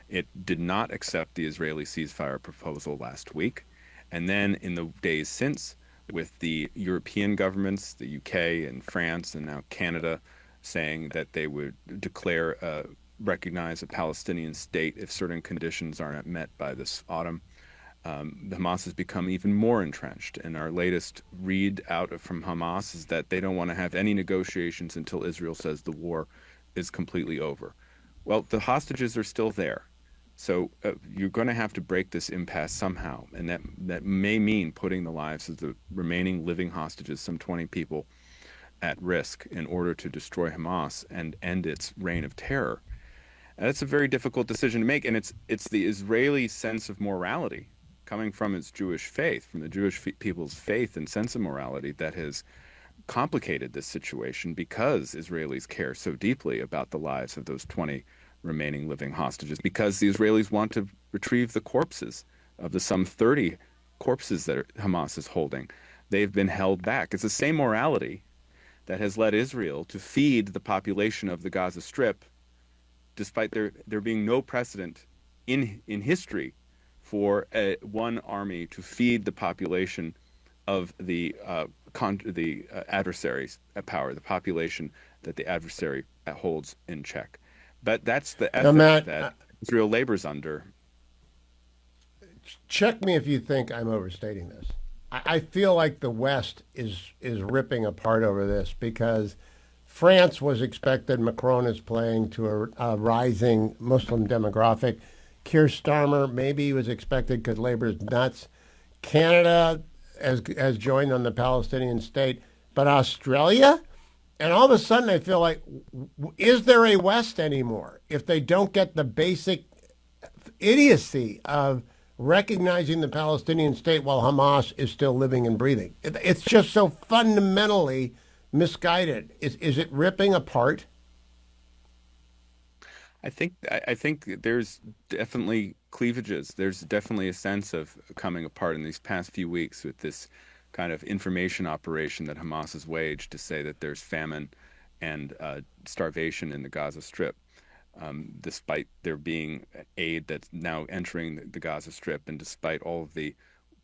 It did not accept the Israeli ceasefire proposal last week. And then in the days since, with the European governments, the UK and France and now Canada, saying that they would recognize a Palestinian state if certain conditions aren't met by this autumn. Hamas has become even more entrenched. And our latest read out from Hamas is that they don't want to have any negotiations until Israel says the war is completely over. Well, the hostages are still there. So you're going to have to break this impasse somehow, and that may mean putting the lives of the remaining living hostages, some 20 people, at risk in order to destroy Hamas and end its reign of terror. And that's a very difficult decision to make, and it's the Israeli sense of morality coming from its Jewish faith, from the Jewish people's faith and sense of morality, that has complicated this situation, because Israelis care so deeply about the lives of those 20 remaining living hostages, because the Israelis want to retrieve the corpses of the some 30 corpses that Hamas is holding. They've been held back. It's the same morality that has led Israel to feed the population of the Gaza Strip, despite there being no precedent in history for one army to feed the population of the adversaries at power, the population that the adversary holds in check. But that's the ethic that Israel labors under. Check me if you think I'm overstating this. I feel like the West is ripping apart over this, because France was expected. Macron is playing to a rising Muslim demographic. Keir Starmer maybe was expected because Labour is nuts. Canada has joined on the Palestinian state, but Australia? And all of a sudden, I feel like, is there a West anymore if they don't get the basic idiocy of recognizing the Palestinian state while Hamas is still living and breathing? It's just so fundamentally misguided. Is it ripping apart? I think there's definitely cleavages. There's definitely a sense of coming apart in these past few weeks with this kind of information operation that Hamas has waged to say that there's famine and starvation in the Gaza Strip, despite there being aid that's now entering the Gaza Strip, and despite all of the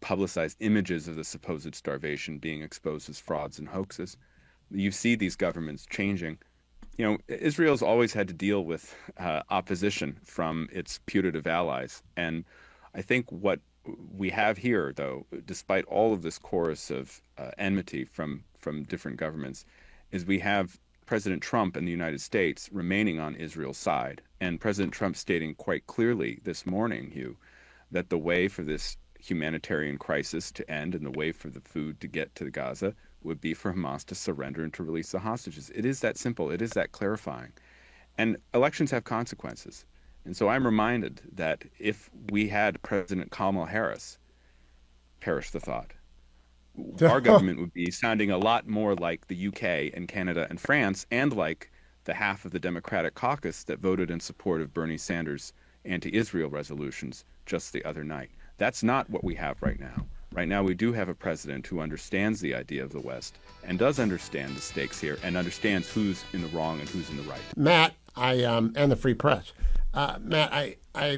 publicized images of the supposed starvation being exposed as frauds and hoaxes. You see these governments changing. Israel's always had to deal with opposition from its putative allies. And I think what we have here, though, despite all of this chorus of enmity from different governments, is we have President Trump in the United States remaining on Israel's side. And President Trump stating quite clearly this morning, Hugh, that the way for this humanitarian crisis to end and the way for the food to get to Gaza would be for Hamas to surrender and to release the hostages. It is that simple. It is that clarifying. And elections have consequences. And so I'm reminded that if we had President Kamala Harris, perish the thought, our government would be sounding a lot more like the UK and Canada and France, and like the half of the Democratic caucus that voted in support of Bernie Sanders' anti-Israel resolutions just the other night. That's not what we have right now. Right now, we do have a president who understands the idea of the West and does understand the stakes here and understands who's in the wrong and who's in the right. Matt, and the Free Press. Matt, I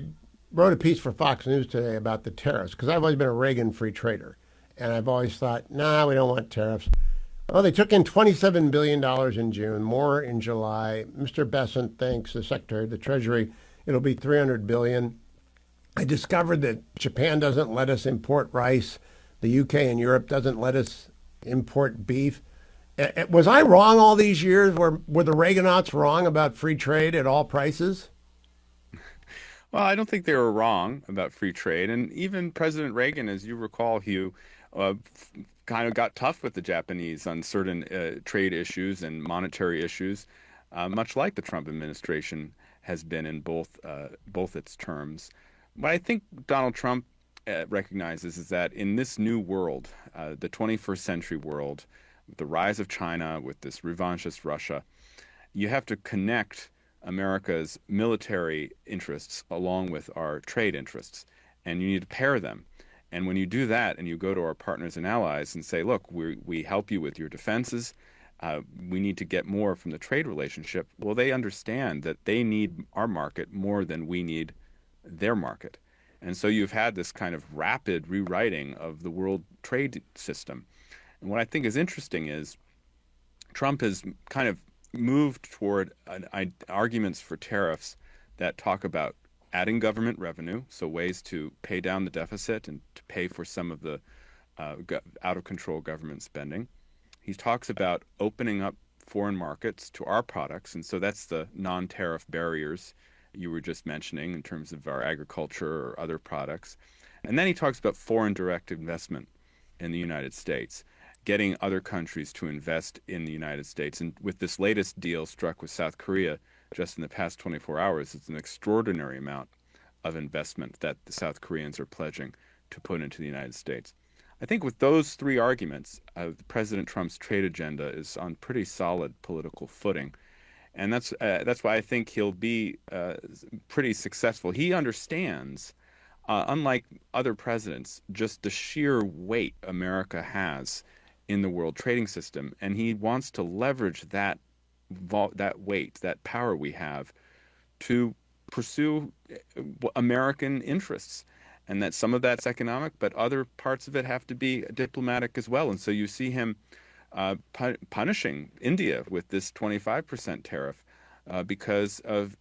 wrote a piece for Fox News today about the tariffs because I've always been a Reagan free trader. And I've always thought, nah, we don't want tariffs. Well, they took in $27 billion in June, more in July. Mr. Bessent thinks, the Secretary of the Treasury, it'll be $300 billion. I discovered that Japan doesn't let us import rice. The UK and Europe doesn't let us import beef. Was I wrong all these years? Were the Reaganauts wrong about free trade at all prices? Well, I don't think they were wrong about free trade. And even President Reagan, as you recall, Hugh, kind of got tough with the Japanese on certain trade issues and monetary issues, much like the Trump administration has been in both its terms. What I think Donald Trump recognizes is that in this new world, the 21st century world, with the rise of China, with this revanchist Russia, you have to connect America's military interests along with our trade interests, and you need to pair them. And when you do that and you go to our partners and allies and say, look, we help you with your defenses, we need to get more from the trade relationship, well, they understand that they need our market more than we need their market. And so you've had this kind of rapid rewriting of the world trade system. And what I think is interesting is Trump has kind of moved toward arguments for tariffs that talk about adding government revenue, so ways to pay down the deficit and to pay for some of the out-of-control government spending. He talks about opening up foreign markets to our products, and so that's the non-tariff barriers you were just mentioning in terms of our agriculture or other products. And then he talks about foreign direct investment in the United States, getting other countries to invest in the United States. And with this latest deal struck with South Korea just in the past 24 hours, it's an extraordinary amount of investment that the South Koreans are pledging to put into the United States. I think with those three arguments, President Trump's trade agenda is on pretty solid political footing. And that's why I think he'll be pretty successful. He understands, unlike other presidents, just the sheer weight America has in the world trading system, and he wants to leverage that weight, that power we have, to pursue American interests. And that some of that's economic, but other parts of it have to be diplomatic as well. And so you see him punishing India with this 25% tariff because of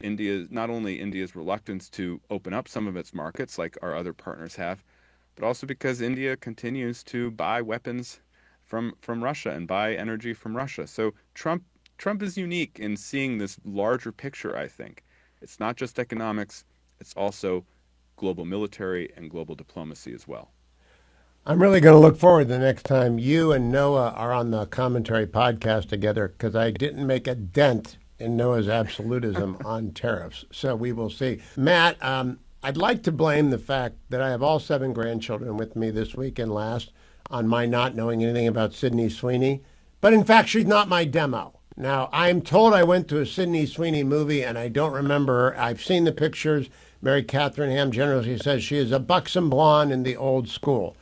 not only India's reluctance to open up some of its markets like our other partners have, but also because India continues to buy weapons from Russia and buy energy from Russia. So Trump is unique in seeing this larger picture, I think. It's not just economics, it's also global military and global diplomacy as well. I'm really going to look forward to the next time you and Noah are on the commentary podcast together, because I didn't make a dent in Noah's absolutism on tariffs. So we will see. Matt, I'd like to blame the fact that I have all 7 grandchildren with me this week and last on my not knowing anything about Sydney Sweeney. But in fact, she's not my demo. Now, I'm told I went to a Sydney Sweeney movie and I don't remember her. I've seen the pictures. Mary Catherine Ham generously says she is a buxom blonde in the old school.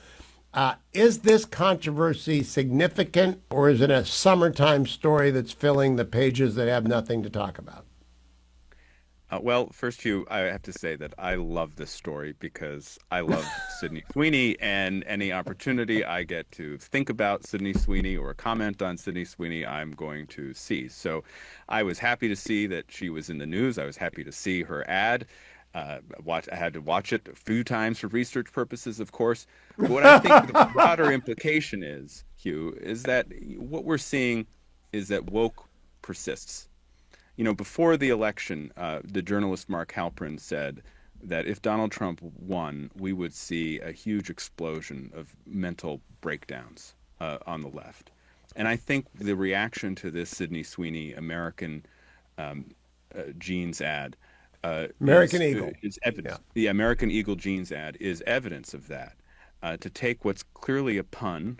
Is this controversy significant, or is it a summertime story that's filling the pages that have nothing to talk about? Well, first, Hugh, I have to say that I love this story because I love Sydney Sweeney, and any opportunity I get to think about Sydney Sweeney or comment on Sydney Sweeney, I'm going to see. So I was happy to see that she was in the news. I was happy to see her ad. I had to watch it a few times for research purposes, of course. But what I think the broader implication is, Hugh, is that what we're seeing is that woke persists. Before the election, the journalist Mark Halperin said that if Donald Trump won, we would see a huge explosion of mental breakdowns on the left. And I think the reaction to this Sydney Sweeney American jeans ad American Eagle. is evidence. Yeah. The American Eagle jeans ad is evidence of that. To take what's clearly a pun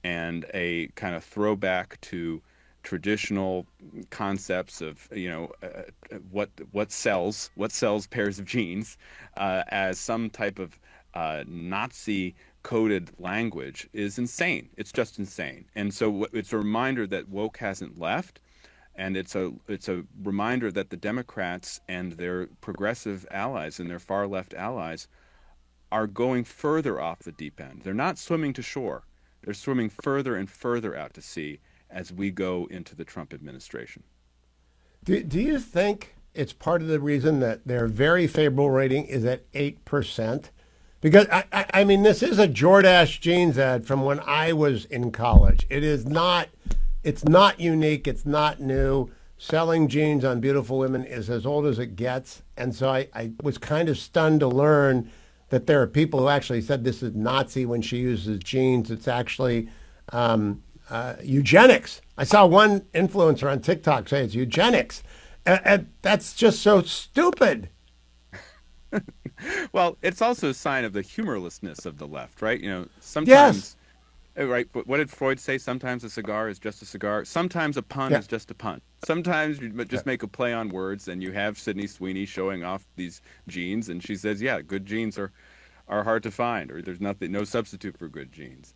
and a kind of throwback to traditional concepts of what sells pairs of jeans as some type of Nazi coded language is insane. It's just insane. And so it's a reminder that woke hasn't left, and it's a reminder that the Democrats and their progressive allies and their far left allies are going further off the deep end. They're not swimming to shore. They're swimming further and further out to sea as we go into the Trump administration. Do you think it's part of the reason that their very favorable rating is at 8%? Because, I mean, this is a Jordache jeans ad from when I was in college. It's not unique. It's not new. Selling jeans on beautiful women is as old as it gets. And so I was kind of stunned to learn that there are people who actually said this is Nazi when she uses jeans. It's actually eugenics. I saw one influencer on TikTok say it's eugenics. And that's just so stupid. Well, it's also a sign of the humorlessness of the left, right? Sometimes, Yes. right? What did Freud say? Sometimes a cigar is just a cigar. Sometimes a pun is just a pun. Sometimes you just make a play on words, and you have Sydney Sweeney showing off these jeans, and she says, "Yeah, good jeans are hard to find, or there's no substitute for good jeans."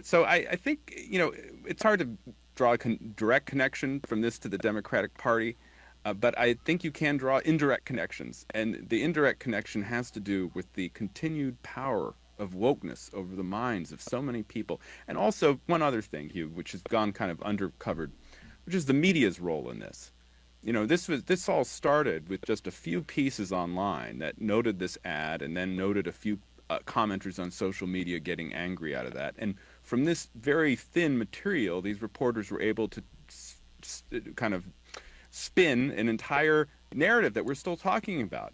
So I think it's hard to draw a direct connection from this to the Democratic Party. But I think you can draw indirect connections. And the indirect connection has to do with the continued power of wokeness over the minds of so many people. And also one other thing, Hugh, which has gone kind of undercovered, which is the media's role in this. This all started with just a few pieces online that noted this ad and then noted a few commenters on social media getting angry out of that. And from this very thin material, these reporters were able to kind of spin an entire narrative that we're still talking about.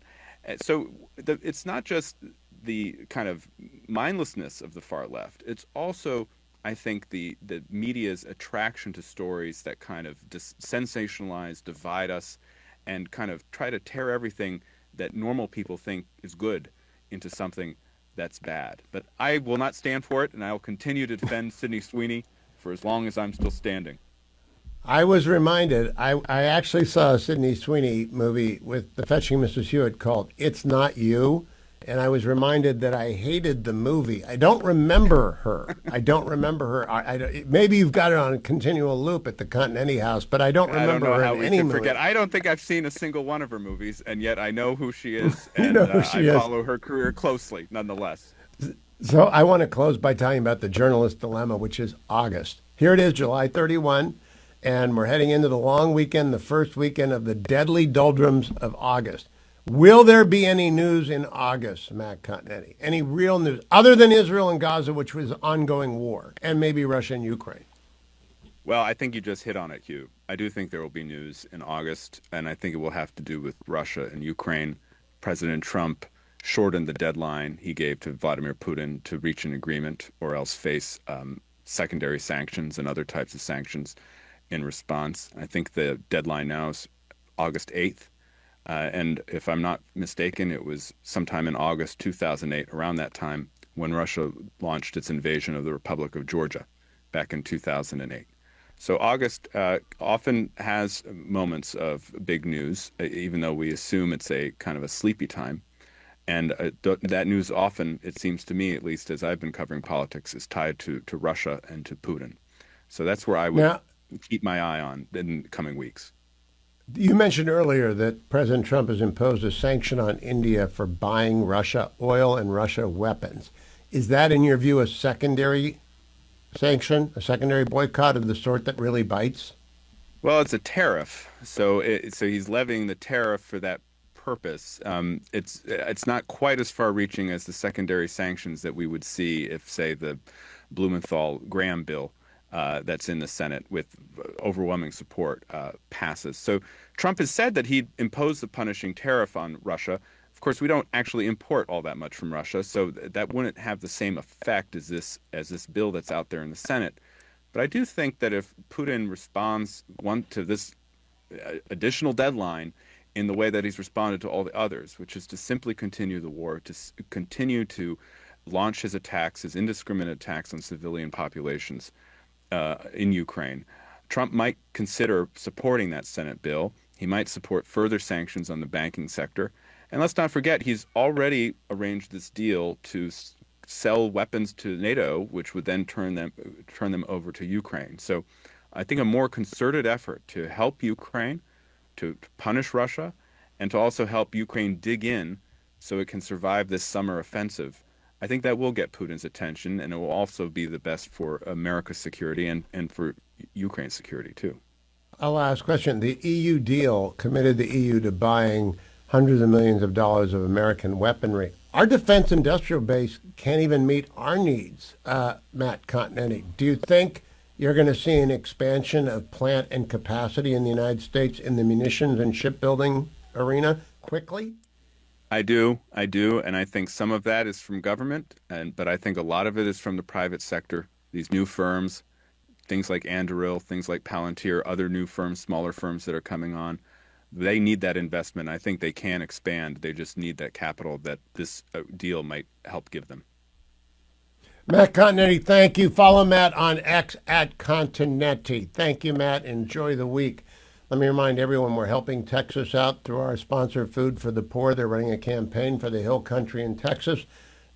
So it's not just the kind of mindlessness of the far left. It's also, I think, the media's attraction to stories that kind of sensationalize, divide us, and kind of try to tear everything that normal people think is good into something that's bad. But I will not stand for it, and I will continue to defend Sydney Sweeney for as long as I'm still standing. I was reminded, I actually saw a Sydney Sweeney movie with the fetching Mrs. Hewitt called It's Not You, and I was reminded that I hated the movie. I don't remember her. Maybe you've got it on a continual loop at the Continental House, but I don't remember her in any movie. Forget. I don't think I've seen a single one of her movies, and yet I know who she is, and You know who she is. follow her career closely, nonetheless. So I want to close by talking about the journalist dilemma, which is August. Here it is, July 31. And we're heading into the long weekend, the first weekend of the deadly doldrums of August. Will there be any news in August, Matt Continetti? Any real news, other than Israel and Gaza, which was ongoing war, and maybe Russia and Ukraine? Well, I think you just hit on it, Hugh. I do think there will be news in August, and I think it will have to do with Russia and Ukraine. President Trump shortened the deadline he gave to Vladimir Putin to reach an agreement or else face secondary sanctions and other types of sanctions in response. I think the deadline now is August 8th. And if I'm not mistaken, it was sometime in August 2008, around that time, when Russia launched its invasion of the Republic of Georgia back in 2008. So August often has moments of big news, even though we assume it's a kind of a sleepy time. And that news often, it seems to me, at least as I've been covering politics, is tied to Russia and to Putin. So that's where I would Now, keep my eye on in the coming weeks. you mentioned earlier that President Trump has imposed a sanction on India for buying Russia oil and Russia weapons. Is that, in your view, a secondary sanction, a secondary boycott of the sort that really bites? Well, it's a tariff, so he's levying the tariff for that purpose. It's not quite as far-reaching as the secondary sanctions that we would see if, say, the Blumenthal-Graham bill that's in the Senate with overwhelming support passes. So Trump has said that he'd impose the punishing tariff on Russia. Of course, we don't actually import all that much from Russia, so that wouldn't have the same effect as this bill that's out there in the Senate. But I do think that if Putin responds to this additional deadline in the way that he's responded to all the others, which is to simply continue the war, to continue to launch his attacks, his indiscriminate attacks on civilian populations in Ukraine, Trump might consider supporting that Senate bill. He might support further sanctions on the banking sector. And let's not forget, he's already arranged this deal to sell weapons to NATO, which would then turn them over to Ukraine. So I think a more concerted effort to help Ukraine, to punish Russia, and to also help Ukraine dig in so it can survive this summer offensive, I think that will get Putin's attention, and it will also be the best for America's security and for Ukraine's security, too. A last question. The EU deal committed the EU to buying hundreds of millions of dollars of American weaponry. Our defense industrial base can't even meet our needs, Matt Continetti. Do you think you're going to see an expansion of plant and capacity in the United States in the munitions and shipbuilding arena quickly? I do, and I think some of that is from government, but I think a lot of it is from the private sector. These new firms, things like Anduril, things like Palantir, other new firms, smaller firms that are coming on. They need that investment. I think they can expand. They just need that capital that this deal might help give them. Matt Continetti, thank you. Follow Matt on X at Continetti. Thank you, Matt. Enjoy the week. Let me remind everyone we're helping Texas out through our sponsor, Food for the Poor. They're running a campaign for the Hill Country in Texas,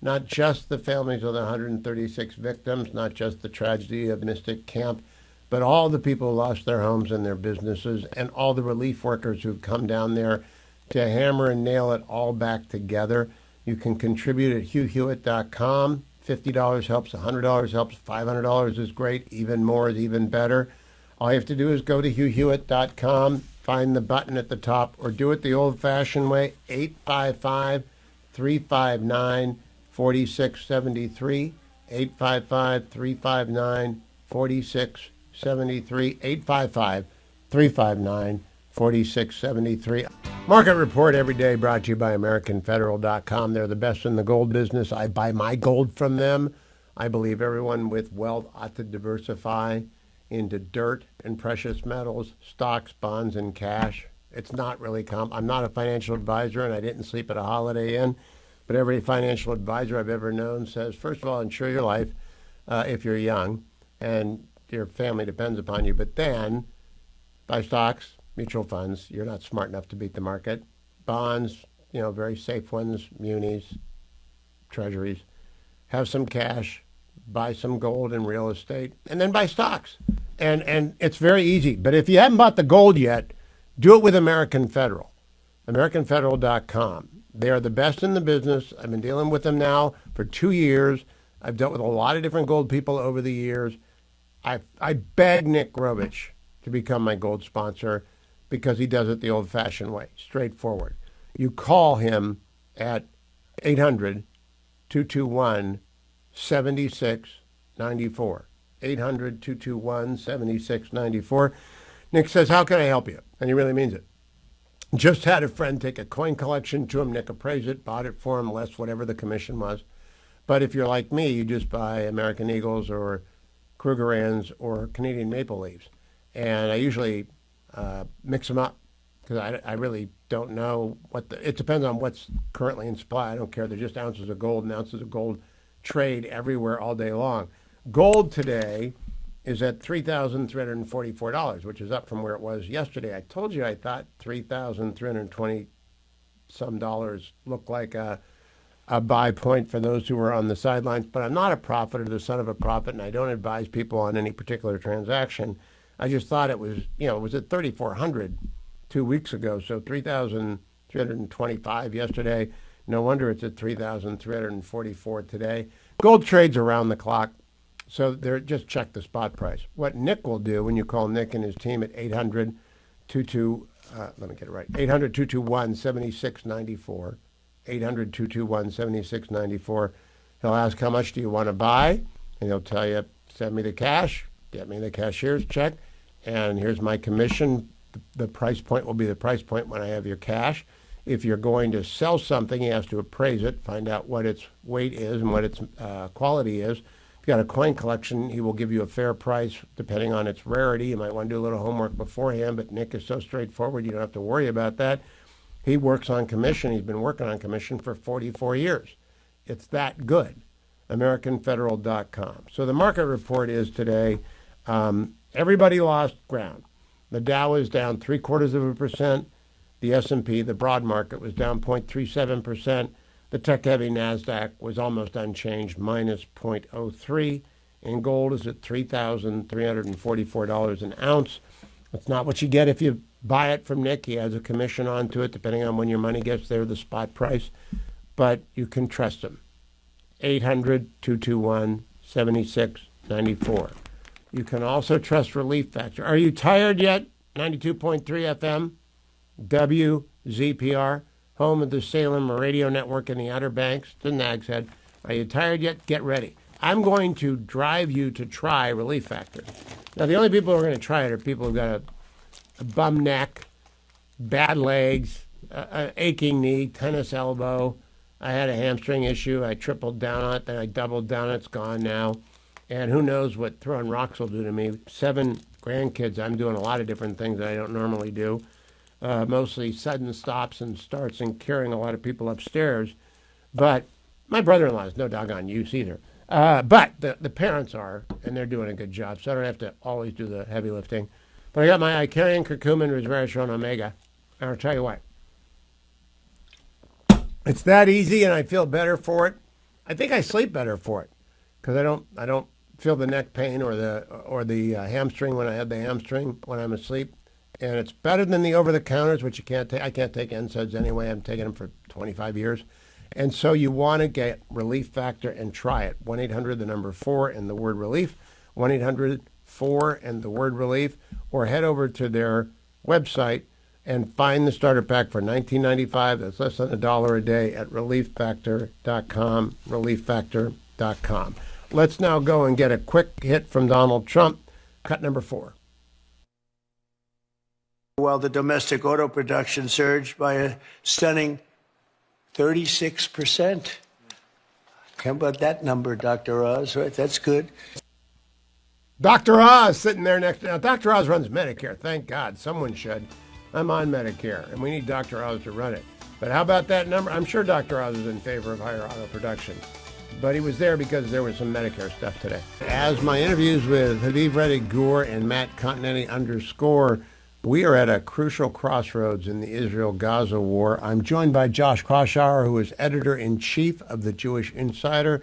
not just the families of the 136 victims, not just the tragedy of Mystic Camp, but all the people who lost their homes and their businesses, and all the relief workers who've come down there to hammer and nail it all back together. You can contribute at hughhewitt.com. $50 helps, $100 helps, $500 is great, even more is even better. All you have to do is go to hughhewitt.com, find the button at the top, or do it the old-fashioned way, 855-359-4673, 855-359-4673, 855-359-4673. Market Report every day brought to you by AmericanFederal.com. They're the best in the gold business. I buy my gold from them. I believe everyone with wealth ought to diversify into dirt and precious metals, stocks, bonds, and cash. It's not really I'm not a financial advisor, and I didn't sleep at a Holiday Inn, but every financial advisor I've ever known says, first of all, insure your life if you're young and your family depends upon you, but then buy stocks, mutual funds. You're not smart enough to beat the market. Bonds, very safe ones, munis, treasuries. Have some cash, buy some gold and real estate, and then buy stocks. And it's very easy. But if you haven't bought the gold yet, do it with American Federal. AmericanFederal.com. They are the best in the business. I've been dealing with them now for 2 years. I've dealt with a lot of different gold people over the years. I beg Nick Grovich to become my gold sponsor because he does it the old-fashioned way, straightforward. You call him at 800-221-7694. 800-221-7694. Nick says, how can I help you? And he really means it. Just had a friend take a coin collection to him. Nick appraised it, bought it for him, less whatever the commission was. But if you're like me, you just buy American Eagles or Krugerrands or Canadian Maple Leafs. And I usually mix them up because I really don't know it depends on what's currently in supply. I don't care. They're just ounces of gold, and ounces of gold trade everywhere all day long. Gold today is at $3,344, which is up from where it was yesterday. I told you I thought 3,320 some dollars looked like a buy point for those who are on the sidelines, but I'm not a prophet or the son of a prophet, and I don't advise people on any particular transaction. I just thought it was, it was at 3,400 2 weeks ago, so 3,325 yesterday. No wonder it's at 3,344 today. Gold trades around the clock, so just check the spot price. What Nick will do when you call Nick and his team at 800-22, let me get it right, 800-221-7694. 800-221-7694. He'll ask, how much do you want to buy? And he'll tell you, send me the cash, get me the cashier's check, and here's my commission. The price point will be the price point when I have your cash. If you're going to sell something, he has to appraise it, find out what its weight is and what its quality is. If you've got a coin collection, he will give you a fair price depending on its rarity. You might want to do a little homework beforehand, but Nick is so straightforward, you don't have to worry about that. He works on commission. He's been working on commission for 44 years. It's that good. AmericanFederal.com. So the market report is today, everybody lost ground. The Dow is down 0.75%. The S&P, the broad market, was down 0.37%. The tech-heavy NASDAQ was almost unchanged, minus 0.03. And gold is at $3,344 an ounce. That's not what you get if you buy it from Nick. He has a commission onto it, depending on when your money gets there, the spot price. But you can trust him. 800-221-7694. You can also trust Relief Factor. Are you tired yet? 92.3 FM, WZPR, home of the Salem Radio Network in the Outer Banks, the Nag's Head. Are you tired yet? Get ready. I'm going to drive you to try Relief Factor. Now, the only people who are going to try it are people who've got a bum neck, bad legs, an aching knee, tennis elbow. I had a hamstring issue. I tripled down on it, then I doubled down on it. It's gone now. And who knows what throwing rocks will do to me. 7 grandkids. I'm doing a lot of different things that I don't normally do. Mostly sudden stops and starts and carrying a lot of people upstairs. But my brother-in-law is no doggone use either. But the parents are, and they're doing a good job, so I don't have to always do the heavy lifting. But I got my Icarian curcumin resveratrol omega, and I'll tell you what. It's that easy, and I feel better for it. I think I sleep better for it because I don't feel the neck pain or the hamstring when I have the hamstring when I'm asleep. And it's better than the over-the-counters, which you can't take. I can't take NSAIDs anyway. I'm taking them for 25 years. And so you want to get Relief Factor and try it. 1-800, the number 4, and the word relief. 1-800-4 and the word relief. Or head over to their website and find the starter pack for $19.95. That's less than $1 a day at relieffactor.com, relieffactor.com. Let's now go and get a quick hit from Donald Trump. Cut number 4. Well, the domestic auto production surged by a stunning 36%. How about that number, Dr. Oz? Right, that's good. Dr. Oz sitting there next to... Now, Dr. Oz runs Medicare. Thank God. Someone should. I'm on Medicare, and we need Dr. Oz to run it. But how about that number? I'm sure Dr. Oz is in favor of higher auto production. But he was there because there was some Medicare stuff today. As my interviews with Haviv Reddy Gur and Matt Continetti underscore, we are at a crucial crossroads in the Israel-Gaza war. I'm joined by Josh Kraushaar, who is editor-in-chief of the Jewish Insider.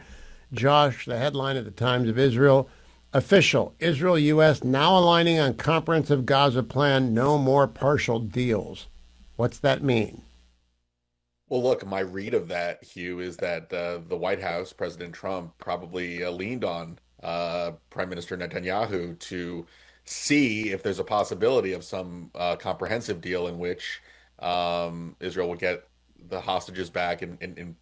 Josh, the headline at the Times of Israel, official, Israel-U.S. now aligning on comprehensive Gaza plan, no more partial deals. What's that mean? Well, look, my read of that, Hugh, is that the White House, President Trump, probably leaned on Prime Minister Netanyahu to see if there's a possibility of some comprehensive deal in which Israel would get the hostages back and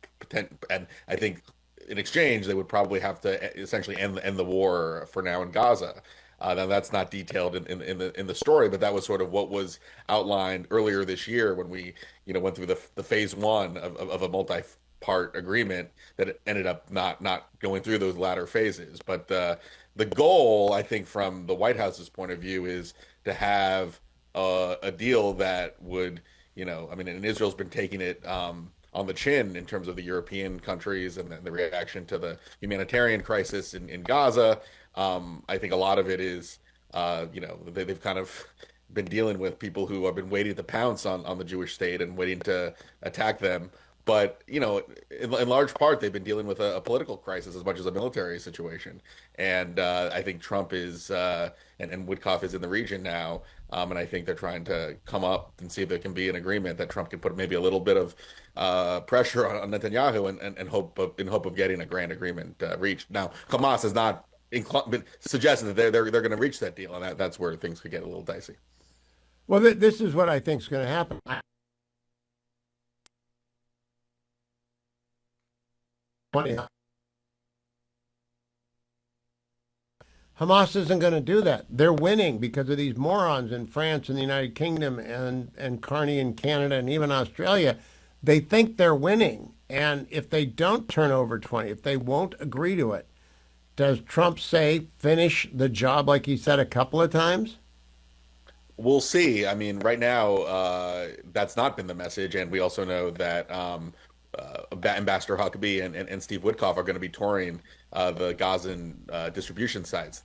I think in exchange they would probably have to essentially end the war for now in Gaza. Now that's not detailed in the story, but that was sort of what was outlined earlier this year when we went through the phase 1 of a multi-part agreement that ended up not going through those latter phases. But the goal, I think, from the White House's point of view, is to have a deal that would, and Israel's been taking it on the chin in terms of the European countries and the reaction to the humanitarian crisis in Gaza. I think a lot of it is, they've kind of been dealing with people who have been waiting to pounce on the Jewish state and waiting to attack them. But, in large part, they've been dealing with a political crisis as much as a military situation. And I think Trump is, and Witkoff is in the region now. And I think they're trying to come up and see if there can be an agreement that Trump can put maybe a little bit of pressure on Netanyahu and hope of getting a grand agreement reached. Now, Hamas has not been suggested that they're going to reach that deal, and that's where things could get a little dicey. Well, this is what I think is going to happen. Hamas isn't going to do that. They're winning because of these morons in France and the United Kingdom and Carney in Canada and even Australia. They think they're winning. And if they don't turn over 20, if they won't agree to it, does Trump say finish the job like he said a couple of times? We'll see. I mean, right now, that's not been the message, and we also know that Ambassador Huckabee and Steve Witkoff are going to be touring the Gazan distribution sites,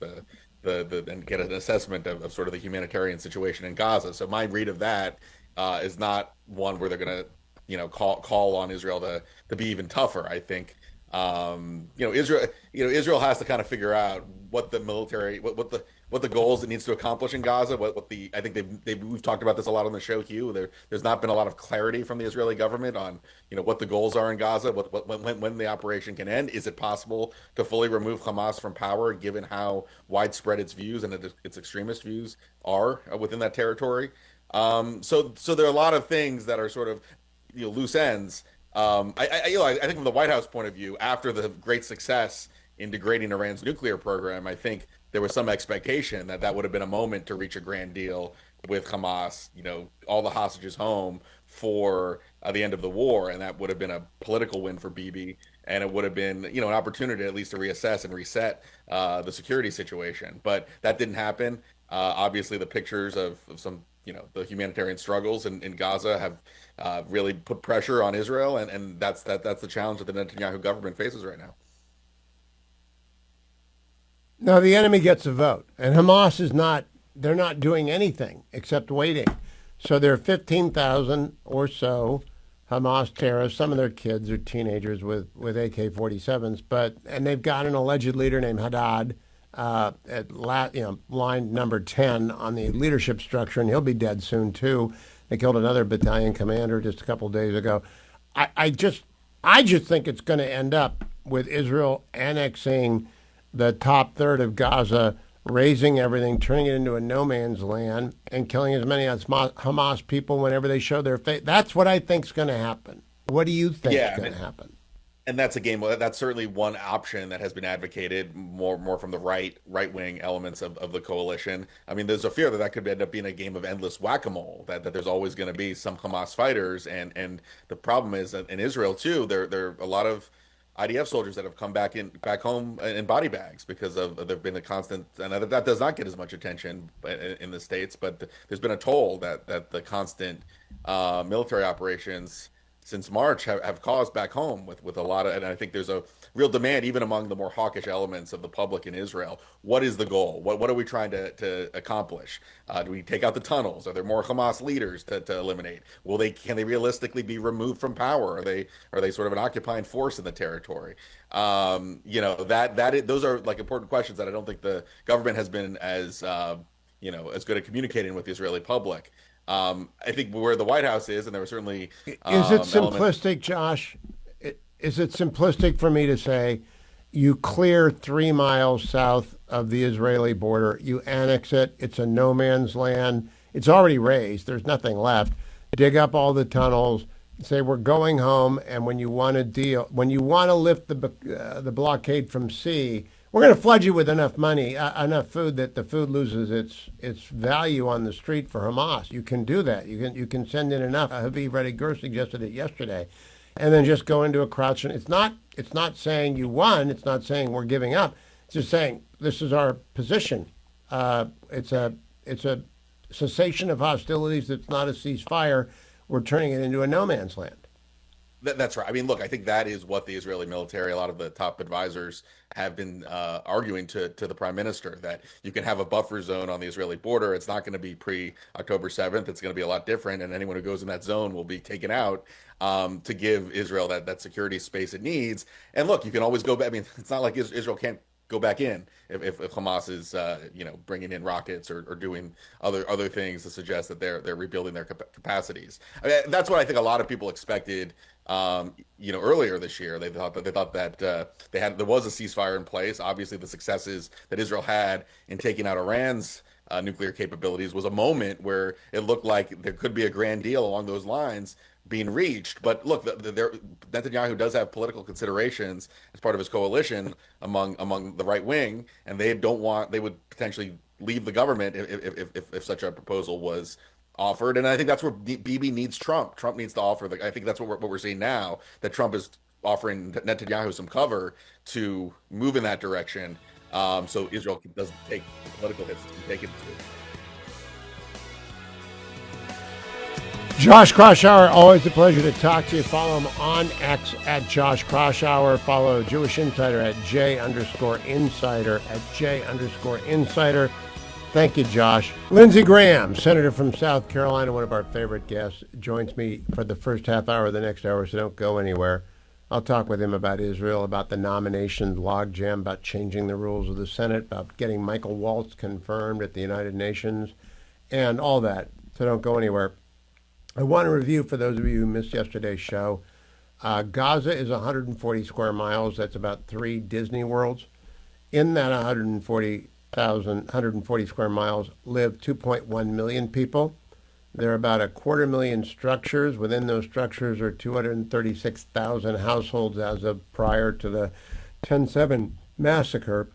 and get an assessment of sort of the humanitarian situation in Gaza. So my read of that is not one where they're going to, call on Israel to be even tougher. I think Israel has to kind of figure out what the military, what the goals it needs to accomplish in Gaza. I think we've talked about this a lot on the show, Hugh. There's not been a lot of clarity from the Israeli government on what the goals are in Gaza, when the operation can end. Is it possible to fully remove Hamas from power, given how widespread its views and its extremist views are within that territory? So there are a lot of things that are sort of loose ends. I think from the White House point of view, after the great success in degrading Iran's nuclear program, I think there was some expectation that would have been a moment to reach a grand deal with Hamas, all the hostages home for the end of the war, and that would have been a political win for Bibi, and it would have been, an opportunity at least to reassess and reset the security situation. But that didn't happen. Obviously, the pictures of some, the humanitarian struggles in Gaza have really put pressure on Israel, and that's the challenge that the Netanyahu government faces right now. No, the enemy gets a vote, and Hamas is not. They're not doing anything except waiting. So there are 15,000 or so Hamas terrorists. Some of their kids are teenagers with AK-47s, and they've got an alleged leader named Haddad at line number 10 on the leadership structure, and he'll be dead soon too. They killed another battalion commander just a couple of days ago. I just think it's going to end up with Israel annexing the top third of Gaza, raising everything, turning it into a no man's land, and killing as many Hamas people whenever they show their face. That's what I think is going to happen. What do you think is going to happen? And that's a game. That's certainly one option that has been advocated more from the right wing elements of the coalition. I mean, there's a fear that could end up being a game of endless whack-a-mole. That there's always going to be some Hamas fighters, and the problem is that in Israel too, there are a lot of IDF soldiers that have come back home in body bags because there've been a constant, and that does not get as much attention in the States, but there's been a toll that the constant military operations since March have caused back home with a lot of, and I think there's a real demand even among the more hawkish elements of the public in Israel. What is the goal? What are we trying to accomplish? Do we take out the tunnels? Are there more Hamas leaders to eliminate? Can they realistically be removed from power? Are they sort of an occupying force in the territory? Those are like important questions that I don't think the government has been as as good at communicating with the Israeli public. I think where the White House is, and there were certainly is it simplistic, Josh? Is it simplistic for me to say you clear 3 miles south of the Israeli border, you annex it, it's a no man's land, it's already raised, there's nothing left, dig up all the tunnels, say we're going home, and when you want to lift the blockade from sea, we're going to flood you with enough money, enough food that the food loses its value on the street for Hamas. You can do that. You can send in enough. Habib Reddy-Gur suggested it yesterday, and then just go into a crouch. It's not saying you won. It's not saying we're giving up. It's just saying this is our position. It's a cessation of hostilities. It's not a ceasefire. We're turning it into a no man's land. That's right. I mean, look, I think that is what the Israeli military, a lot of the top advisors have been arguing to the prime minister, that you can have a buffer zone on the Israeli border. It's not going to be pre-October 7th. It's going to be a lot different. And anyone who goes in that zone will be taken out, to give Israel that security space it needs. And look, you can always go back. I mean, it's not like Israel can't go back in if Hamas is bringing in rockets or doing other things to suggest that they're rebuilding their capacities. I mean, that's what I think a lot of people expected. Earlier this year, they thought that there was a ceasefire in place. Obviously, the successes that Israel had in taking out Iran's nuclear capabilities was a moment where it looked like there could be a grand deal along those lines being reached. But look, Netanyahu does have political considerations as part of his coalition among the right wing, and they would potentially leave the government if such a proposal was offered. And I think that's where Bibi needs Trump. Trump needs to offer. I think that's what we're seeing now, that Trump is offering Netanyahu some cover to move in that direction, so Israel doesn't take political hits to take it to. Josh Kroshauer, always a pleasure to talk to you. Follow him on X at Josh Kroshauer. Follow Jewish Insider at J_Insider at J_Insider. Thank you, Josh. Lindsey Graham, Senator from South Carolina, one of our favorite guests, joins me for the first half hour of the next hour, so don't go anywhere. I'll talk with him about Israel, about the nomination logjam, about changing the rules of the Senate, about getting Michael Waltz confirmed at the United Nations, and all that. So don't go anywhere. I want to review, for those of you who missed yesterday's show, Gaza is 140 square miles. That's about 3 Disney Worlds. In that 140 square miles live 2.1 million people. There are about 250,000 structures. Within those structures are 236,000 households as of prior to the 10/7 massacre.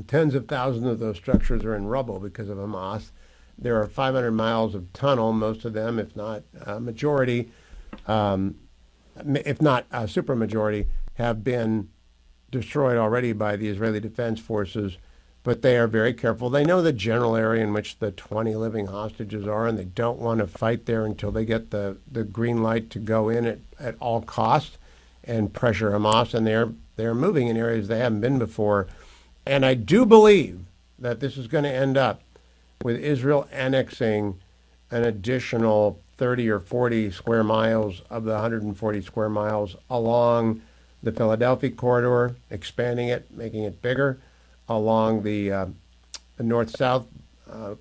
Tens of thousands of those structures are in rubble because of Hamas. There are 500 miles of tunnel, most of them, if not a majority, if not a supermajority, have been destroyed already by the Israeli Defense Forces, but they are very careful. They know the general area in which the 20 living hostages are, and they don't want to fight there until they get the green light to go in at all costs and pressure Hamas, and they're moving in areas they haven't been before. And I do believe that this is going to end up with Israel annexing an additional 30 or 40 square miles of the 140 square miles along the Philadelphia corridor, expanding it, making it bigger, along the north-south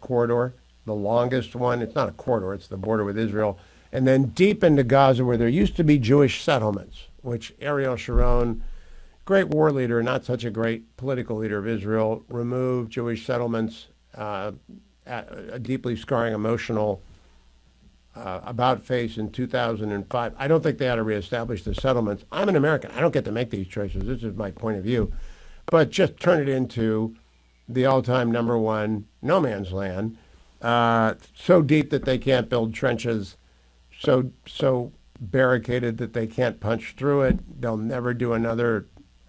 corridor, the longest one. It's not a corridor, it's the border with Israel. And then deep into Gaza, where there used to be Jewish settlements, which Ariel Sharon, great war leader, not such a great political leader of Israel, removed Jewish settlements, a deeply scarring emotional about face in 2005. I don't think they ought to reestablish the settlements. I'm an American. I don't get to make these choices. This is my point of view. But just turn it into the all-time #1 no man's land, so deep that they can't build trenches, so barricaded that they can't punch through it. They'll never do another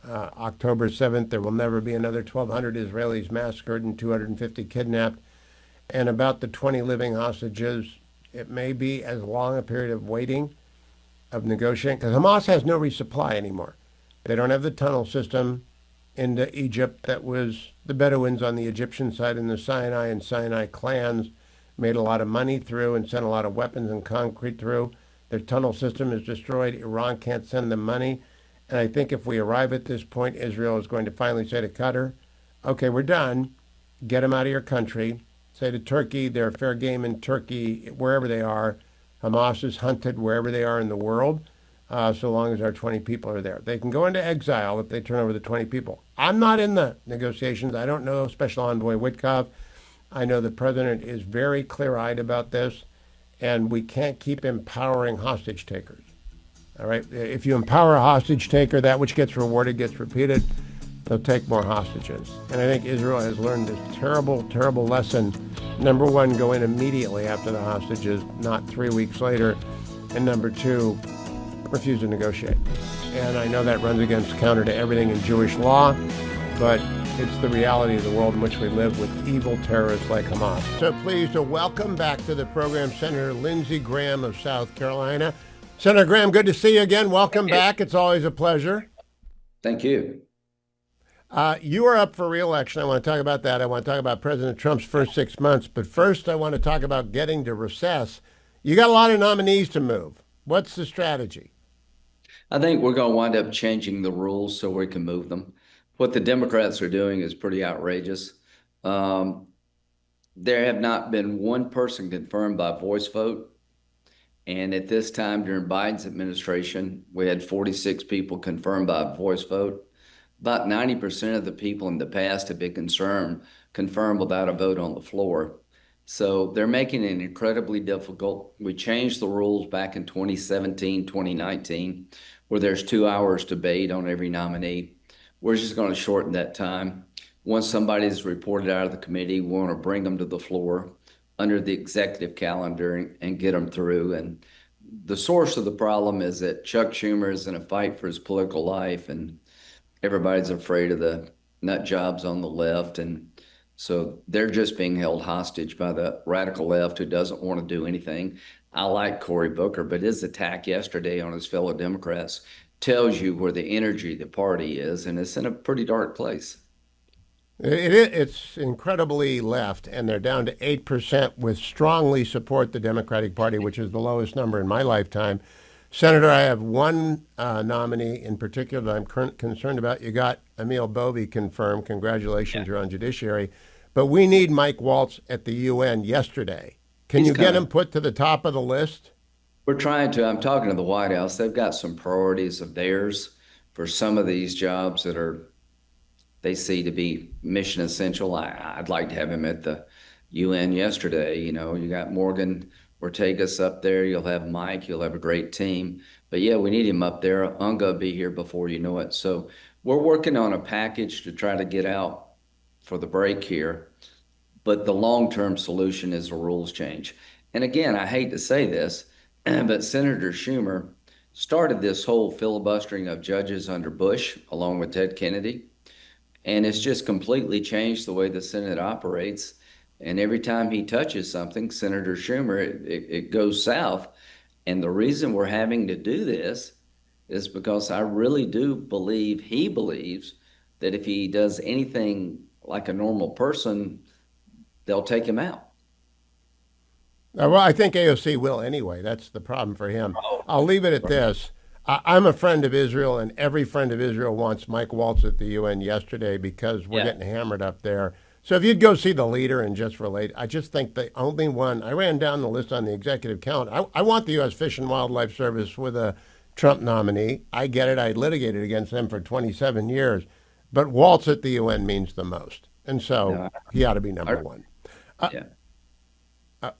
October 7th. There will never be another 1,200 Israelis massacred and 250 kidnapped. And about the 20 living hostages, it may be as long a period of waiting, of negotiating, because Hamas has no resupply anymore. They don't have the tunnel system into Egypt that was the Bedouins on the Egyptian side in the Sinai and Sinai clans made a lot of money through and sent a lot of weapons and concrete through. Their tunnel system is destroyed. Iran can't send them money. And I think if we arrive at this point, Israel is going to finally say to Qatar, okay, we're done. Get them out of your country. Say to Turkey, they're fair game in Turkey, wherever they are. Hamas is hunted wherever they are in the world, so long as our 20 people are there. They can go into exile if they turn over the 20 people. I'm not in the negotiations. I don't know Special Envoy Witkoff. I know the president is very clear-eyed about this, and we can't keep empowering hostage takers. All right? If you empower a hostage taker, that which gets rewarded gets repeated. They'll take more hostages. And I think Israel has learned this terrible, terrible lesson. Number one, go in immediately after the hostages, not 3 weeks later. And number two, refuse to negotiate. And I know that runs against counter to everything in Jewish law, but it's the reality of the world in which we live with evil terrorists like Hamas. So pleased to welcome back to the program Senator Lindsey Graham of South Carolina. Senator Graham, good to see you again. Welcome back. It's always a pleasure. Thank you. You are up for re-election. I want to talk about that. I want to talk about President Trump's first 6 months. But first, I want to talk about getting to recess. You got a lot of nominees to move. What's the strategy? I think we're going to wind up changing the rules so we can move them. What the Democrats are doing is pretty outrageous. There have not been one person confirmed by voice vote. And at this time during Biden's administration, we had 46 people confirmed by voice vote. About 90% of the people in the past have been confirmed without a vote on the floor. So they're making it incredibly difficult. We changed the rules back in 2017, 2019, where there's 2 hours debate on every nominee. We're just going to shorten that time. Once somebody's reported out of the committee, we want to bring them to the floor under the executive calendar and get them through. And the source of the problem is that Chuck Schumer is in a fight for his political life, and everybody's afraid of the nut jobs on the left. And so they're just being held hostage by the radical left who doesn't want to do anything. I like Cory Booker, but his attack yesterday on his fellow Democrats tells you where the energy of the party is, and it's in a pretty dark place. It's incredibly left, and they're down to 8%, with strongly support the Democratic Party, which is the lowest number in my lifetime. Senator, I have one nominee in particular that I'm concerned about. You got Emil Bovee confirmed. Congratulations, you're on Judiciary. But we need Mike Waltz at the UN yesterday. Can you get him put to the top of the list? We're trying to. I'm talking to the White House. They've got some priorities of theirs for some of these jobs that they see to be mission essential. I'd like to have him at the UN yesterday. You know, you got Morgan Ortega's up there. You'll have Mike. You'll have a great team. But yeah, we need him up there. Unga will be here before you know it. So we're working on a package to try to get out for the break here. But the long-term solution is a rules change. And again, I hate to say this, but Senator Schumer started this whole filibustering of judges under Bush, along with Ted Kennedy. And it's just completely changed the way the Senate operates. And every time he touches something, Senator Schumer, it goes south. And the reason we're having to do this is because I really do believe he believes that if he does anything like a normal person, they'll take him out. Well, I think AOC will anyway. That's the problem for him. I'll leave it at this. I'm a friend of Israel, and every friend of Israel wants Mike Waltz at the UN yesterday because we're getting hammered up there. So if you'd go see the leader and just relate, I just think the only one, I ran down the list on the executive count. I want the U.S. Fish and Wildlife Service with a Trump nominee. I get it. I litigated against them for 27 years. But Waltz at the UN means the most. And so he ought to be number one.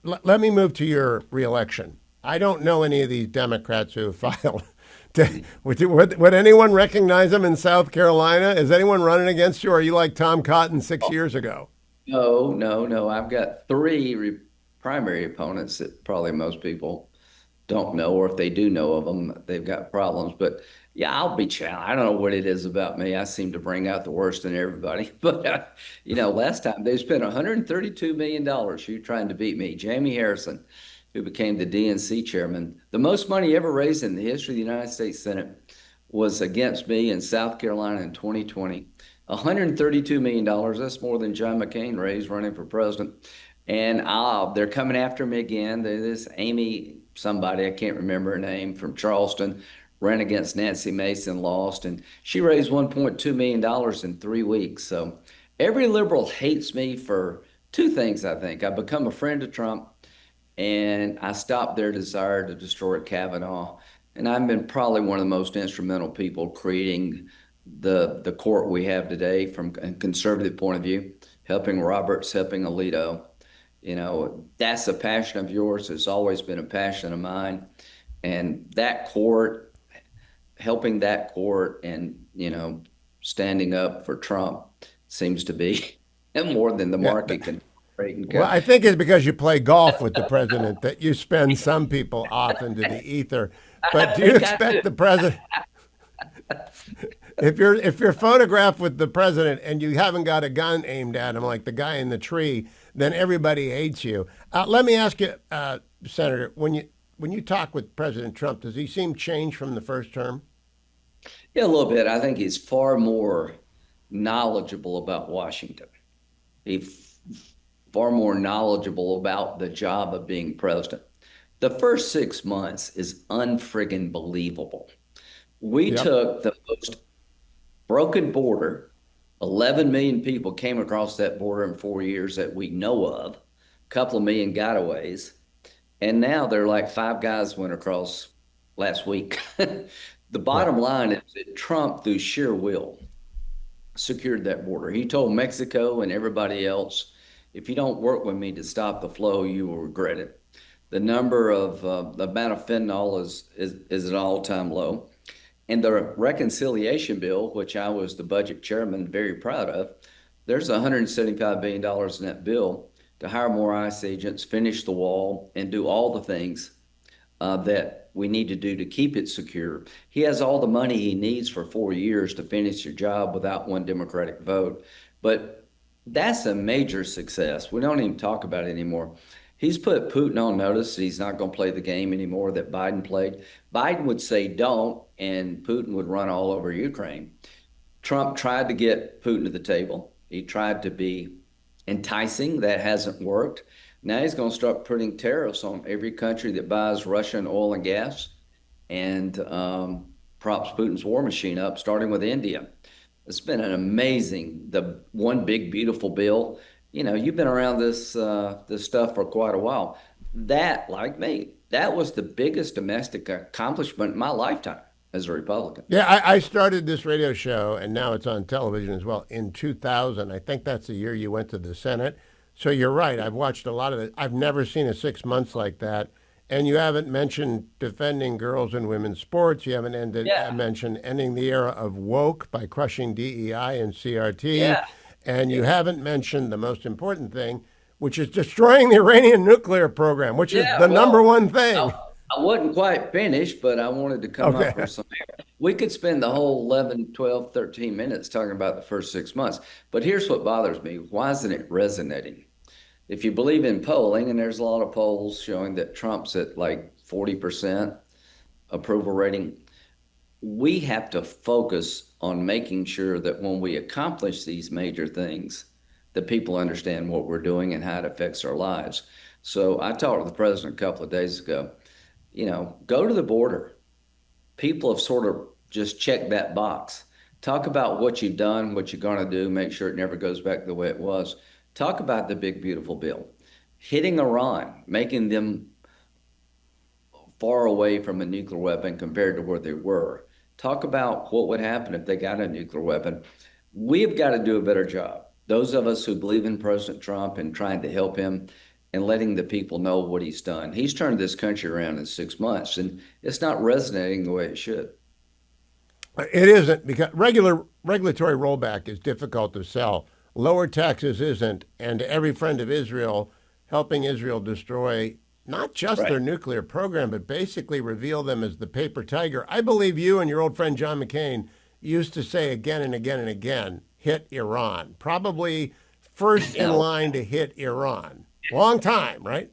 Let me move to your reelection. I don't know any of these Democrats who have filed. Would anyone recognize them in South Carolina? Is anyone running against you, or are you like Tom Cotton 6 years ago? No. I've got three primary opponents that probably most people don't know, or if they do know of them, they've got problems. But yeah, I'll be challenged. I don't know what it is about me. I seem to bring out the worst in everybody. But, last time they spent $132 million trying to beat me. Jamie Harrison, who became the DNC chairman, the most money ever raised in the history of the United States Senate, was against me in South Carolina in 2020. $132 million, that's more than John McCain raised running for president. And they're coming after me again. This Amy, somebody, I can't remember her name, from Charleston, ran against Nancy Mason, lost, and she raised $1.2 million in 3 weeks. So every liberal hates me for two things, I think. I've become a friend of Trump, and I stopped their desire to destroy Kavanaugh. And I've been probably one of the most instrumental people creating the court we have today from a conservative point of view, helping Roberts, helping Alito. That's a passion of yours. It's always been a passion of mine. And that court, helping that court and, standing up for Trump seems to be more than the market can. Well, I think it's because you play golf with the president that you spend some people off into the ether. But do you expect the president, if you're photographed with the president and you haven't got a gun aimed at him like the guy in the tree, then everybody hates you. Let me ask you, Senator, when when you talk with President Trump, does he seem changed from the first term? Yeah, a little bit. I think he's far more knowledgeable about Washington. He's far more knowledgeable about the job of being president. The first 6 months is unfriggin' believable. We Yep. took the most broken border, 11 million people came across that border in 4 years that we know of, a couple of million gotaways, and now they're like 5 guys went across last week. The Yeah. bottom line is that Trump, through sheer will, secured that border. He told Mexico and everybody else, if you don't work with me to stop the flow, you will regret it. The number of the amount of fentanyl is at an all-time low. And the reconciliation bill, which I was the budget chairman, very proud of, there's $175 billion in that bill to hire more ICE agents, finish the wall, and do all the things that we need to do to keep it secure. He has all the money he needs for 4 years to finish your job without one Democratic vote. But that's a major success. We don't even talk about it anymore. He's put Putin on notice that he's not going to play the game anymore that Biden played. Biden would say don't, and Putin would run all over Ukraine. Trump tried to get Putin to the table. He tried to be enticing. That hasn't worked. Now he's going to start putting tariffs on every country that buys Russian oil and gas and props Putin's war machine up, starting with India. It's been an amazing, the one big beautiful bill. You know, you've been around this stuff for quite a while. That, like me, that was the biggest domestic accomplishment in my lifetime as a Republican. Yeah, I started this radio show, and now it's on television as well, in 2000. I think that's the year you went to the Senate. So you're right. I've watched a lot of it. I've never seen a 6 months like that. And you haven't mentioned defending girls and women's sports. You haven't mentioned ending the era of woke by crushing DEI and CRT. Yeah. And you haven't mentioned the most important thing, which is destroying the Iranian nuclear program, which is the number one thing. I wasn't quite finished, but I wanted to come up with some. We could spend the whole 11, 12, 13 minutes talking about the first 6 months. But here's what bothers me. Why isn't it resonating? If you believe in polling, and there's a lot of polls showing that Trump's at like 40% approval rating, we have to focus on making sure that when we accomplish these major things, that people understand what we're doing and how it affects our lives. So I talked to the president a couple of days ago. You know, go to the border. People have sort of just checked that box. Talk about what you've done, what you're going to do, make sure it never goes back the way it was. Talk about the big, beautiful bill. Hitting Iran, making them far away from a nuclear weapon compared to where they were. Talk about what would happen if they got a nuclear weapon. We've got to do a better job. Those of us who believe in President Trump and trying to help him and letting the people know what he's done. He's turned this country around in 6 months, and it's not resonating the way it should. It isn't, because regulatory rollback is difficult to sell. Lower taxes isn't, and every friend of Israel, helping Israel destroy not just their nuclear program, but basically reveal them as the paper tiger. I believe you and your old friend John McCain used to say again and again and again, hit Iran. Probably first in line to hit Iran. Long time, right?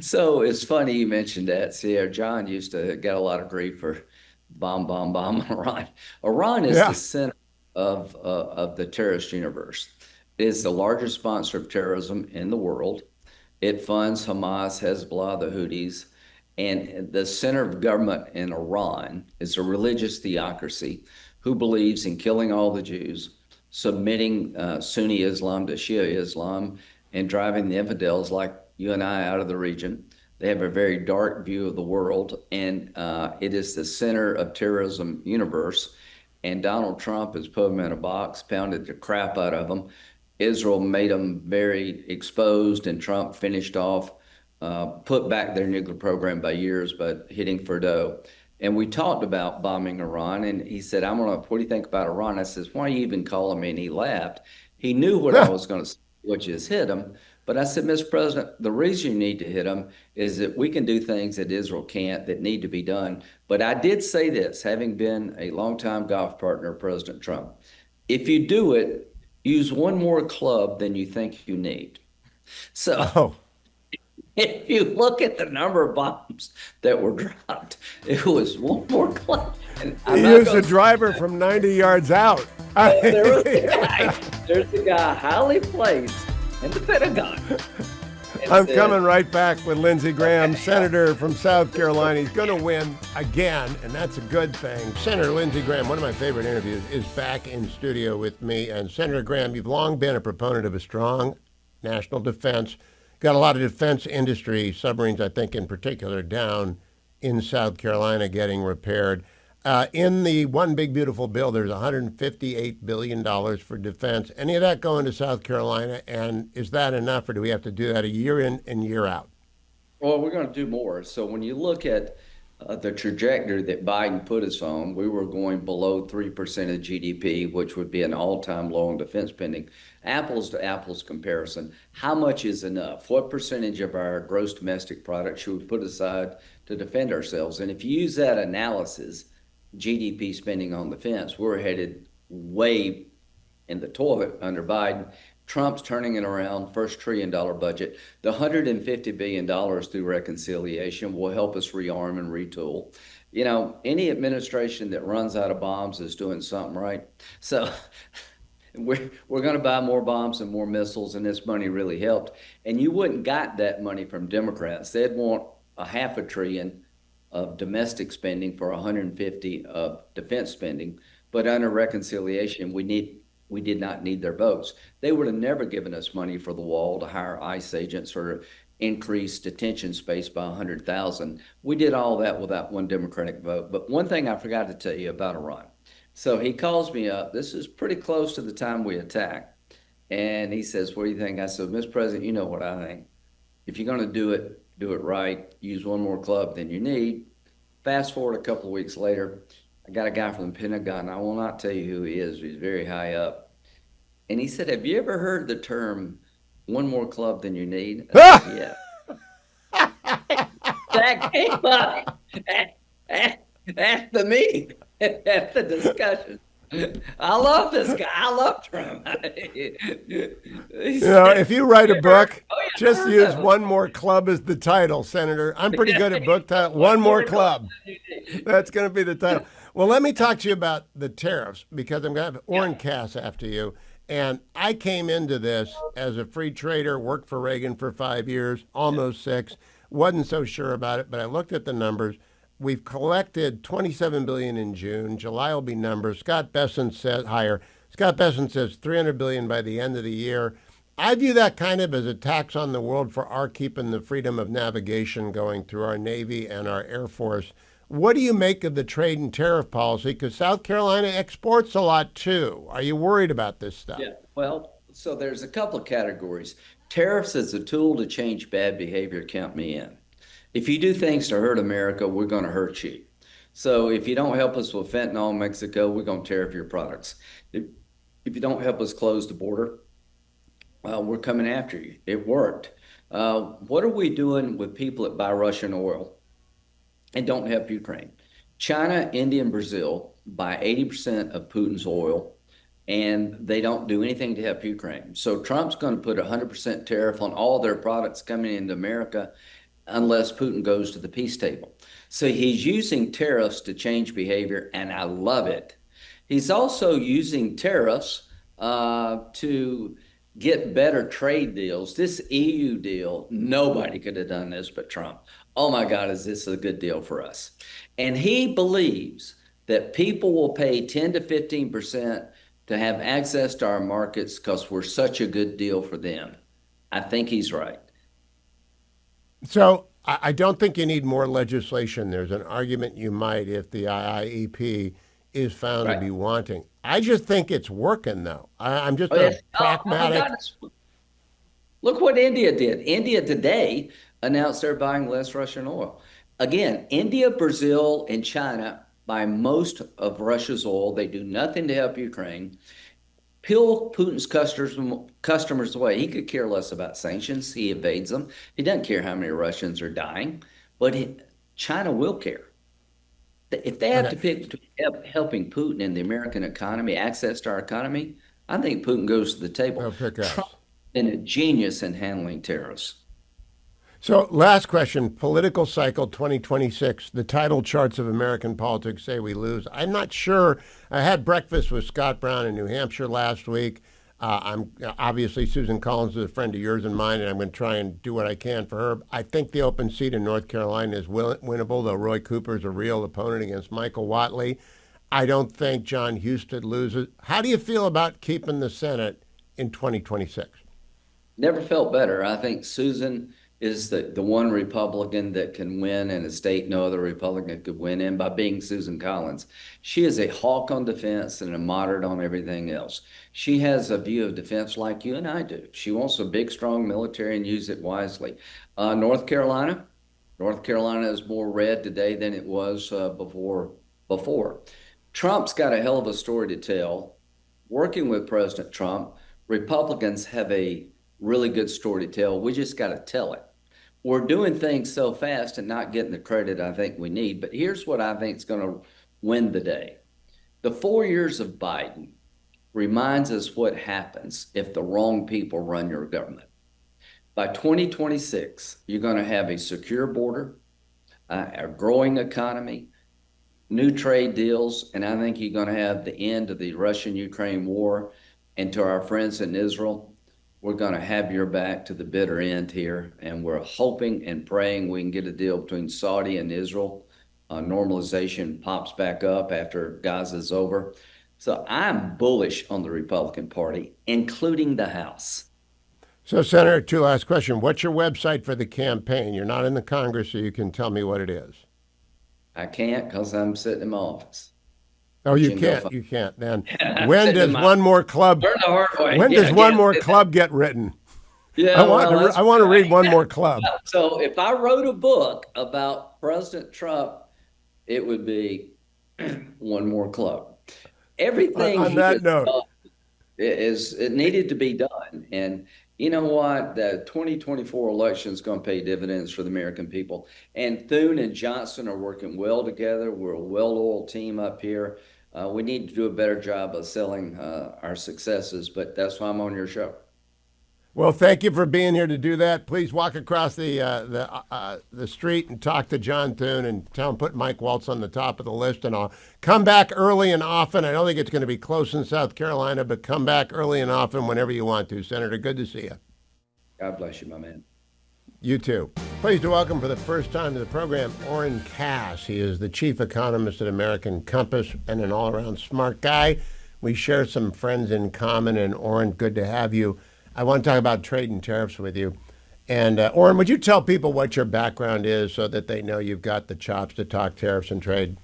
So it's funny you mentioned that. See, John used to get a lot of grief for bomb Iran. Iran is the center of the terrorist universe. It is the largest sponsor of terrorism in the world. It funds Hamas, Hezbollah, the Houthis, and the center of government in Iran is a religious theocracy who believes in killing all the Jews, submitting Sunni Islam to Shia Islam, and driving the infidels like you and I out of the region. They have a very dark view of the world, and it is the center of terrorism universe. And Donald Trump has put them in a box, pounded the crap out of them. Israel made them very exposed, and Trump finished off, put back their nuclear program by years, but hitting for dough. And we talked about bombing Iran, and he said, what do you think about Iran? I says, why are you even calling me? And he laughed. He knew what I was going to say, which is hit him. But I said, Mr. President, the reason you need to hit them is that we can do things that Israel can't that need to be done. But I did say this, having been a longtime golf partner of President Trump, if you do it, use one more club than you think you need. So if you look at the number of bombs that were dropped, it was one more club. And I'm He not used gonna a driver from 90 yards out. there was a guy, there's a guy highly placed in the Pentagon. And I'm said, coming right back with Lindsey Graham, senator from South Carolina. He's going to win again, and that's a good thing. Senator Lindsey Graham, one of my favorite interviews, is back in studio with me. And Senator Graham, you've long been a proponent of a strong national defense. Got a lot of defense industry, submarines, I think, in particular, down in South Carolina getting repaired. In the One Big Beautiful Bill, there's $158 billion for defense. Any of that going to South Carolina? And is that enough, or do we have to do that a year in and year out? well, we're going to do more. So when you look at the trajectory that Biden put us on, we were going below 3% of GDP, which would be an all-time low in defense spending. Apples to apples comparison, how much is enough? What percentage of our gross domestic product should we put aside to defend ourselves? And if you use that analysis, GDP spending on defense, we're headed way in the toilet under Biden. Trump's turning it around, first $1 trillion budget. The $150 billion through reconciliation will help us rearm and retool. You know, any administration that runs out of bombs is doing something right. So we're going to buy more bombs and more missiles, and this money really helped. And you wouldn't got that money from Democrats. They'd want a $500 billion of domestic spending for 150 of defense spending, but under reconciliation, we did not need their votes. They would have never given us money for the wall to hire ICE agents or increase detention space by 100,000. We did all that without one Democratic vote. But one thing I forgot to tell you about Iran. So he calls me up. This is pretty close to the time we attacked. And he says, what do you think? I said, Mr. President, you know what I think. If you're going to do it right. Use one more club than you need. Fast forward a couple of weeks later, I got a guy from the Pentagon. I will not tell you who he is. He's very high up. And he said, have you ever heard the term one more club than you need? I said, yeah. That came up at the meeting, at the discussion. I love this guy. I love Trump. You know, if you write a book, just use One More Club as the title, Senator. I'm pretty good at book title. One More Club. That's going to be the title. Well, let me talk to you about the tariffs, because I'm going to have Orrin Cass after you. And I came into this as a free trader, worked for Reagan for 5 years, almost 6. Wasn't so sure about it, but I looked at the numbers. We've collected $27 billion in June. July will be numbers. Scott Bessent said higher. Scott Bessent says $300 billion by the end of the year. I view that kind of as a tax on the world for our keeping the freedom of navigation going through our Navy and our Air Force. What do you make of the trade and tariff policy? Because South Carolina exports a lot too. Are you worried about this stuff? Yeah, well, so there's a couple of categories. Tariffs as a tool to change bad behavior, count me in. If you do things to hurt America, we're going to hurt you. So if you don't help us with fentanyl in Mexico, we're going to tariff your products. If you don't help us close the border, we're coming after you. It worked. What are we doing with people that buy Russian oil and don't help Ukraine? China, India, and Brazil buy 80% of Putin's oil, and they don't do anything to help Ukraine. So Trump's going to put a 100% tariff on all their products coming into America unless Putin goes to the peace table. So he's using tariffs to change behavior, and I love it. He's also using tariffs to get better trade deals. This EU deal, nobody could have done this but Trump. Oh my God, is this a good deal for us? And he believes that people will pay 10 to 15% to have access to our markets because we're such a good deal for them. I think he's right. So I don't think you need more legislation. There's an argument you might if the IIEP is found to be wanting. I just think it's working, though. I'm just pragmatic. Look what India did. India today announced they're buying less Russian oil. Again, India, Brazil, and China buy most of Russia's oil. They do nothing to help Ukraine. Peel Putin's customers away. He could care less about sanctions. He evades them. He doesn't care how many Russians are dying, but China will care. If they have to pick between helping Putin and the American economy, access to our economy, I think Putin goes to the table. They'll pick us. Trump has been a genius in handling tariffs. So, last question, political cycle 2026. The title charts of American politics say we lose. I'm not sure. I had breakfast with Scott Brown in New Hampshire last week. I'm obviously Susan Collins is a friend of yours and mine, and I'm going to try and do what I can for her. I think the open seat in North Carolina is winnable, though Roy Cooper is a real opponent against Michael Whatley. I don't think John Husted loses. How do you feel about keeping the Senate in 2026? Never felt better. I think Susan is the one Republican that can win in a state no other Republican could win in by being Susan Collins. She is a hawk on defense and a moderate on everything else. She has a view of defense like you and I do. She wants a big, strong military and use it wisely. North Carolina is more red today than it was before. Trump's got a hell of a story to tell. Working with President Trump, Republicans have a really good story to tell. We just got to tell it. We're doing things so fast and not getting the credit I think we need. But here's what I think is going to win the day. The 4 years of Biden reminds us what happens if the wrong people run your government. By 2026, you're going to have a secure border, a growing economy, new trade deals, and I think you're going to have the end of the Russian-Ukraine war. And to our friends in Israel, we're going to have your back to the bitter end here, and we're hoping and praying we can get a deal between Saudi and Israel. Normalization pops back up after Gaza's over. So I'm bullish on the Republican Party, including the House. So, Senator, two last question. What's your website for the campaign? You're not in the Congress, so you can tell me what it is. I can't because I'm sitting in my office. Oh, you can't. You can't. Then when does one more club? Learn the hard way. When does one more club get written? Yeah, I want to read one more club. So if I wrote a book about President Trump, it would be one more club. Everything on that note, it needed to be done, and you know what? The 2024 election is going to pay dividends for the American people. And Thune and Johnson are working well together. We're a well-oiled team up here. We need to do a better job of selling our successes, but that's why I'm on your show. Well, thank you for being here to do that. Please walk across the street and talk to John Thune and tell him put Mike Waltz on the top of the list, and I'll come back early and often. I don't think it's going to be close in South Carolina, but come back early and often whenever you want to. Senator, good to see you. God bless you, my man. You too. Pleased to welcome for the first time to the program Orrin Cass. He is the chief economist at American Compass and an all-around smart guy. We share some friends in common, and Orrin, good to have you. I want to talk about trade and tariffs with you. And Orrin, would you tell people what your background is so that they know you've got the chops to talk tariffs and trade?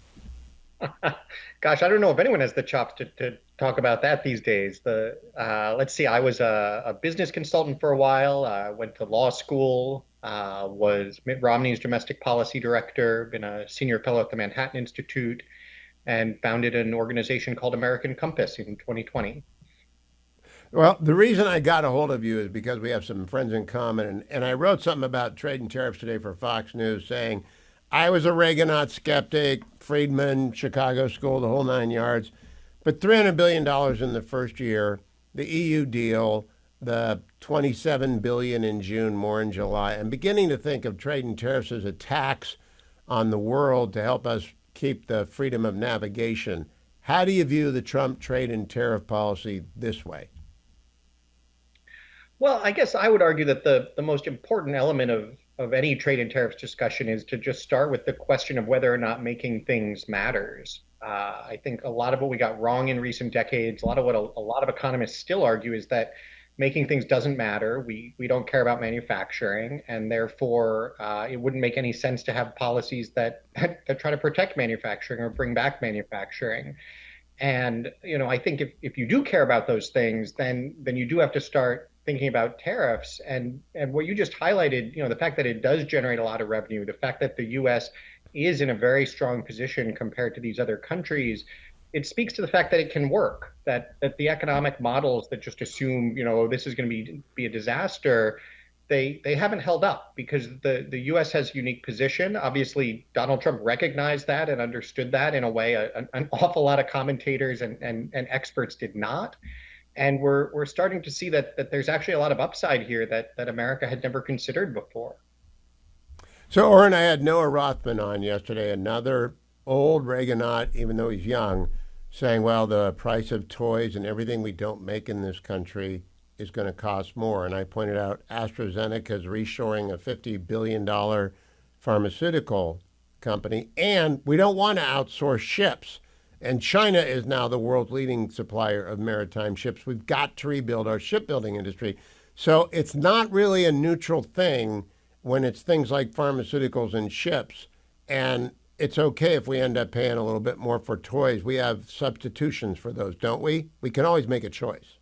Gosh, I don't know if anyone has the chops to talk about that these days. Let's see, I was a business consultant for a while. I went to law school, was Mitt Romney's domestic policy director, been a senior fellow at the Manhattan Institute, and founded an organization called American Compass in 2020. Well, the reason I got a hold of you is because we have some friends in common. And I wrote something about trade and tariffs today for Fox News saying, I was a Reaganite skeptic, Friedman, Chicago School, the whole 9 yards. But $300 billion in the first year, the EU deal, the $27 billion in June, more in July. I'm beginning to think of trade and tariffs as a tax on the world to help us keep the freedom of navigation. How do you view the Trump trade and tariff policy this way? Well, I guess I would argue that the most important element of any trade and tariffs discussion is to just start with the question of whether or not making things matters. I think a lot of what we got wrong in recent decades, a lot of what a lot of economists still argue is that making things doesn't matter. We don't care about manufacturing, and therefore it wouldn't make any sense to have policies that try to protect manufacturing or bring back manufacturing. And I think if you do care about those things, then you do have to start thinking about tariffs and what you just highlighted, the fact that it does generate a lot of revenue, the fact that the U.S. is in a very strong position compared to these other countries, it speaks to the fact that it can work, that the economic models that just assume, this is going to be a disaster, they haven't held up because the U.S. has a unique position. Obviously, Donald Trump recognized that and understood that in a way an awful lot of commentators and experts did not. And we're starting to see that there's actually a lot of upside here that America had never considered before. So, Oren, I had Noah Rothman on yesterday, another old Reaganite, even though he's young, saying, well, the price of toys and everything we don't make in this country is going to cost more. And I pointed out AstraZeneca is reshoring a $50 billion pharmaceutical company, and we don't want to outsource ships. And China is now the world's leading supplier of maritime ships. We've got to rebuild our shipbuilding industry. So it's not really a neutral thing when it's things like pharmaceuticals and ships. And it's okay if we end up paying a little bit more for toys. We have substitutions for those, don't we? We can always make a choice.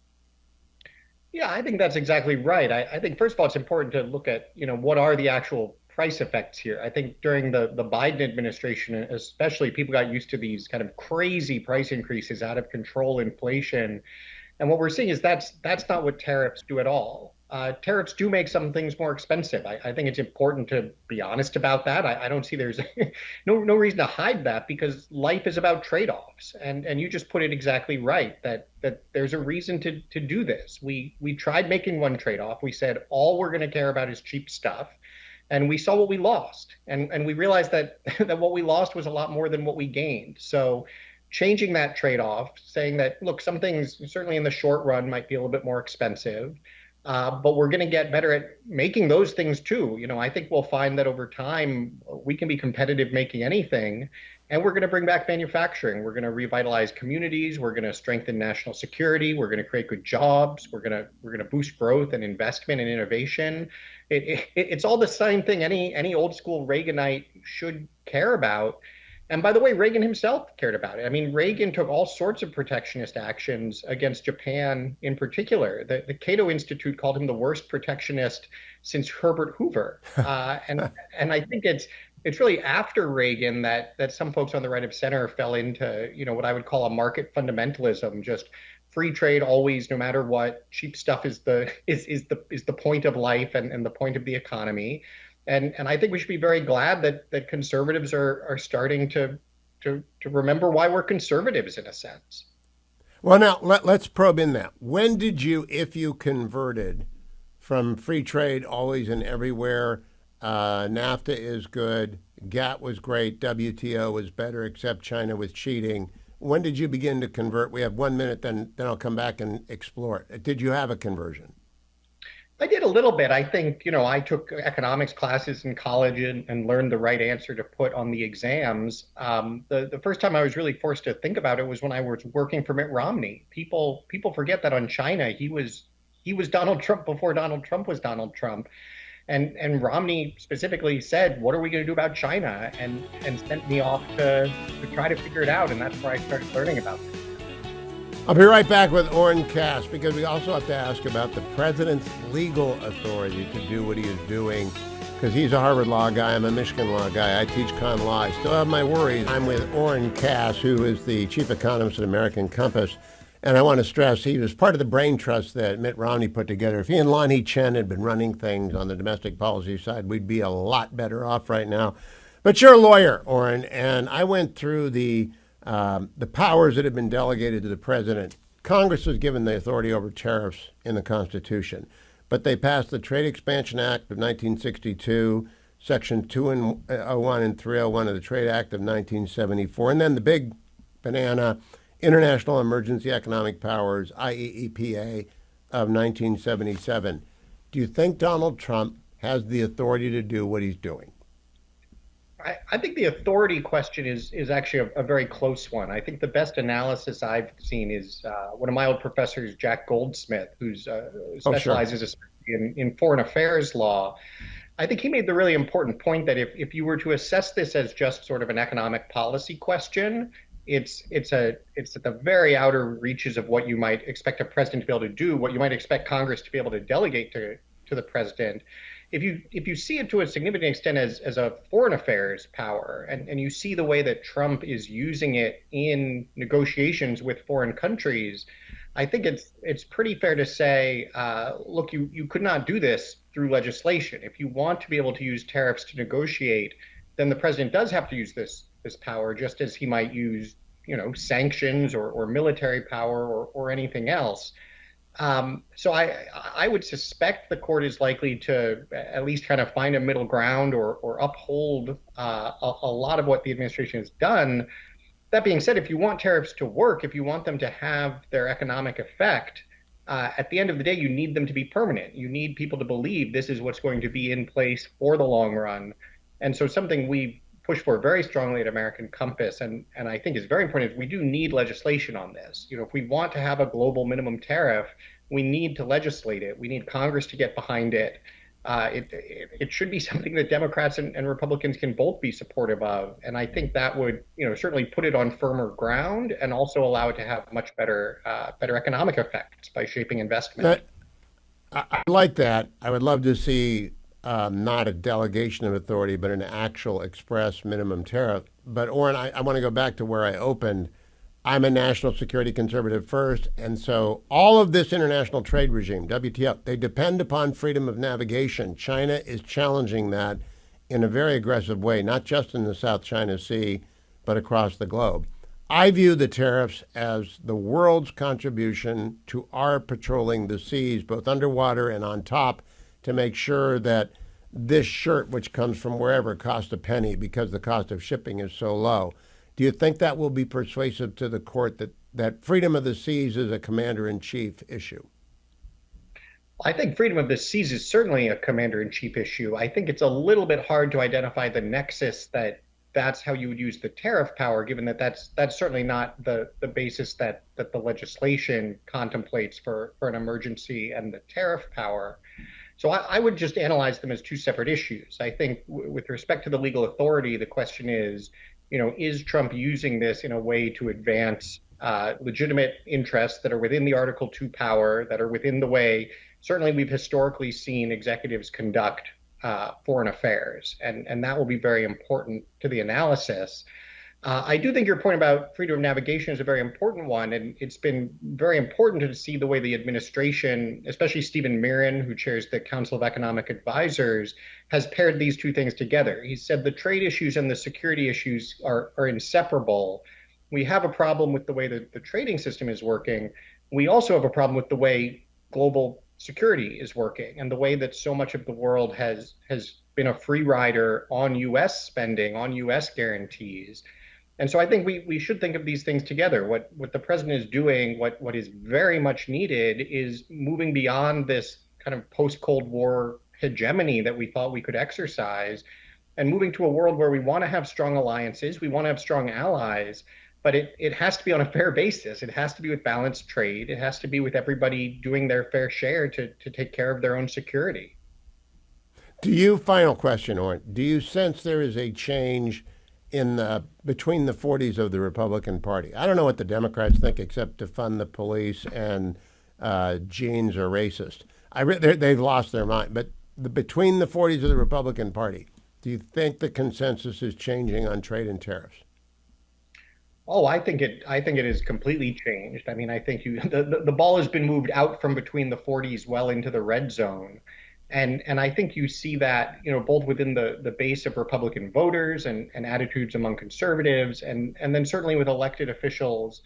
Yeah, I think that's exactly right. I think first of all, it's important to look at, what are the actual price effects here. I think during the Biden administration, especially, people got used to these kind of crazy price increases, out of control inflation. And what we're seeing is that's not what tariffs do at all. Tariffs do make some things more expensive. I think it's important to be honest about that. I don't see there's no reason to hide that, because life is about trade-offs. And you just put it exactly right, that there's a reason to do this. We tried making one trade-off. We said all we're going to care about is cheap stuff. And we saw what we lost. And we realized that what we lost was a lot more than what we gained. So changing that trade-off, saying that, look, some things certainly in the short run might be a little bit more expensive, but we're going to get better at making those things too. I think we'll find that over time we can be competitive making anything, and we're going to bring back manufacturing. We're going to revitalize communities. We're going to strengthen national security. We're going to create good jobs. We're going to boost growth and investment and innovation. It's all the same thing any old school Reaganite should care about. And by the way, Reagan himself cared about it. I mean, Reagan took all sorts of protectionist actions against Japan in particular. The Cato Institute called him the worst protectionist since Herbert Hoover. And I think it's really after Reagan that some folks on the right of center fell into, what I would call a market fundamentalism, just free trade always, no matter what. Cheap stuff is the point of life and the point of the economy. And I think we should be very glad that conservatives are starting to remember why we're conservatives in a sense. Well, now let's probe in that. When did you, if you converted from free trade always and everywhere, NAFTA is good, GATT was great, WTO was better, except China was cheating. When did you begin to convert? We have 1 minute, then I'll come back and explore it. Did you have a conversion? I did a little bit. I think, I took economics classes in college and learned the right answer to put on the exams. The first time I was really forced to think about it was when I was working for Mitt Romney. People forget that on China, he was Donald Trump before Donald Trump was Donald Trump. And Romney specifically said, what are we going to do about China? And sent me off to try to figure it out. And that's where I started learning about it. I'll be right back with Oren Cass, because we also have to ask about the president's legal authority to do what he is doing, because he's a Harvard law guy. I'm a Michigan law guy. I teach con law. I still have my worries. I'm with Oren Cass, who is the chief economist at American Compass. And I want to stress, he was part of the brain trust that Mitt Romney put together. If he and Lonnie Chen had been running things on the domestic policy side, we'd be a lot better off right now. But you're a lawyer, Oren, and I went through the powers that have been delegated to the president. Congress was given the authority over tariffs in the Constitution, but they passed the Trade Expansion Act of 1962, Section 201 and 301 of the Trade Act of 1974, and then the big banana, International Emergency Economic Powers, IEEPA, of 1977. Do you think Donald Trump has the authority to do what he's doing? I think the authority question is actually a very close one. I think the best analysis I've seen is one of my old professors, Jack Goldsmith, who specializes in foreign affairs law. I think he made the really important point that if you were to assess this as just sort of an economic policy question, it's at the very outer reaches of what you might expect a president to be able to do, what you might expect Congress to be able to delegate to the president. If you see it to a significant extent as a foreign affairs power, and you see the way that Trump is using it in negotiations with foreign countries, I think it's pretty fair to say, look, you could not do this through legislation. If you want to be able to use tariffs to negotiate, then the president does have to use this power, just as he might use sanctions or military power or anything else. So I would suspect the court is likely to at least kind of find a middle ground or uphold a lot of what the administration has done. That being said, if you want tariffs to work, if you want them to have their economic effect, at the end of the day, you need them to be permanent. You need people to believe this is what's going to be in place for the long run. And so something we push for very strongly at American Compass, and I think is very important, is we do need legislation on this. If we want to have a global minimum tariff, we need to legislate it. We need Congress to get behind it. It should be something that Democrats and Republicans can both be supportive of, and I think that would certainly put it on firmer ground and also allow it to have much better economic effects by shaping investment. I like that. I would love to see not a delegation of authority, but an actual express minimum tariff. But Orrin, I want to go back to where I opened. I'm a national security conservative first, and so all of this international trade regime, WTO, they depend upon freedom of navigation. China is challenging that in a very aggressive way, not just in the South China Sea, but across the globe. I view the tariffs as the world's contribution to our patrolling the seas, both underwater and on top, to make sure that this shirt, which comes from wherever, costs a penny because the cost of shipping is so low. Do you think that will be persuasive to the court that freedom of the seas is a commander-in-chief issue? I think freedom of the seas is certainly a commander-in-chief issue. I think it's a little bit hard to identify the nexus that's how you would use the tariff power, given that that's certainly not the basis that the legislation contemplates for an emergency and the tariff power. So I would just analyze them as two separate issues. I think with respect to the legal authority, the question is Trump using this in a way to advance legitimate interests that are within the Article 2 power, that are within the way certainly we've historically seen executives conduct foreign affairs, and that will be very important to the analysis. I do think your point about freedom of navigation is a very important one, and it's been very important to see the way the administration, especially Stephen Miran, who chairs the Council of Economic Advisors, has paired these two things together. He said the trade issues and the security issues are inseparable. We have a problem with the way that the trading system is working. We also have a problem with the way global security is working and the way that so much of the world has been a free rider on U.S. spending, on U.S. guarantees. And so I think we should think of these things together. What the president is doing, what is very much needed, is moving beyond this kind of post-Cold War hegemony that we thought we could exercise and moving to a world where we want to have strong alliances, we want to have strong allies, but it has to be on a fair basis. It has to be with balanced trade. It has to be with everybody doing their fair share to take care of their own security. Final question, Orrin, do you sense there is a change between the 40s of the Republican Party? I don't know what the Democrats think, except to fund the police and genes are racist. They've lost their mind. But between the 40s of the Republican Party, do you think the consensus is changing on trade and tariffs? Oh, I think it is completely changed. I mean, I think the ball has been moved out from between the 40s well into the red zone. And I think you see that, both within the base of Republican voters and attitudes among conservatives, and then certainly with elected officials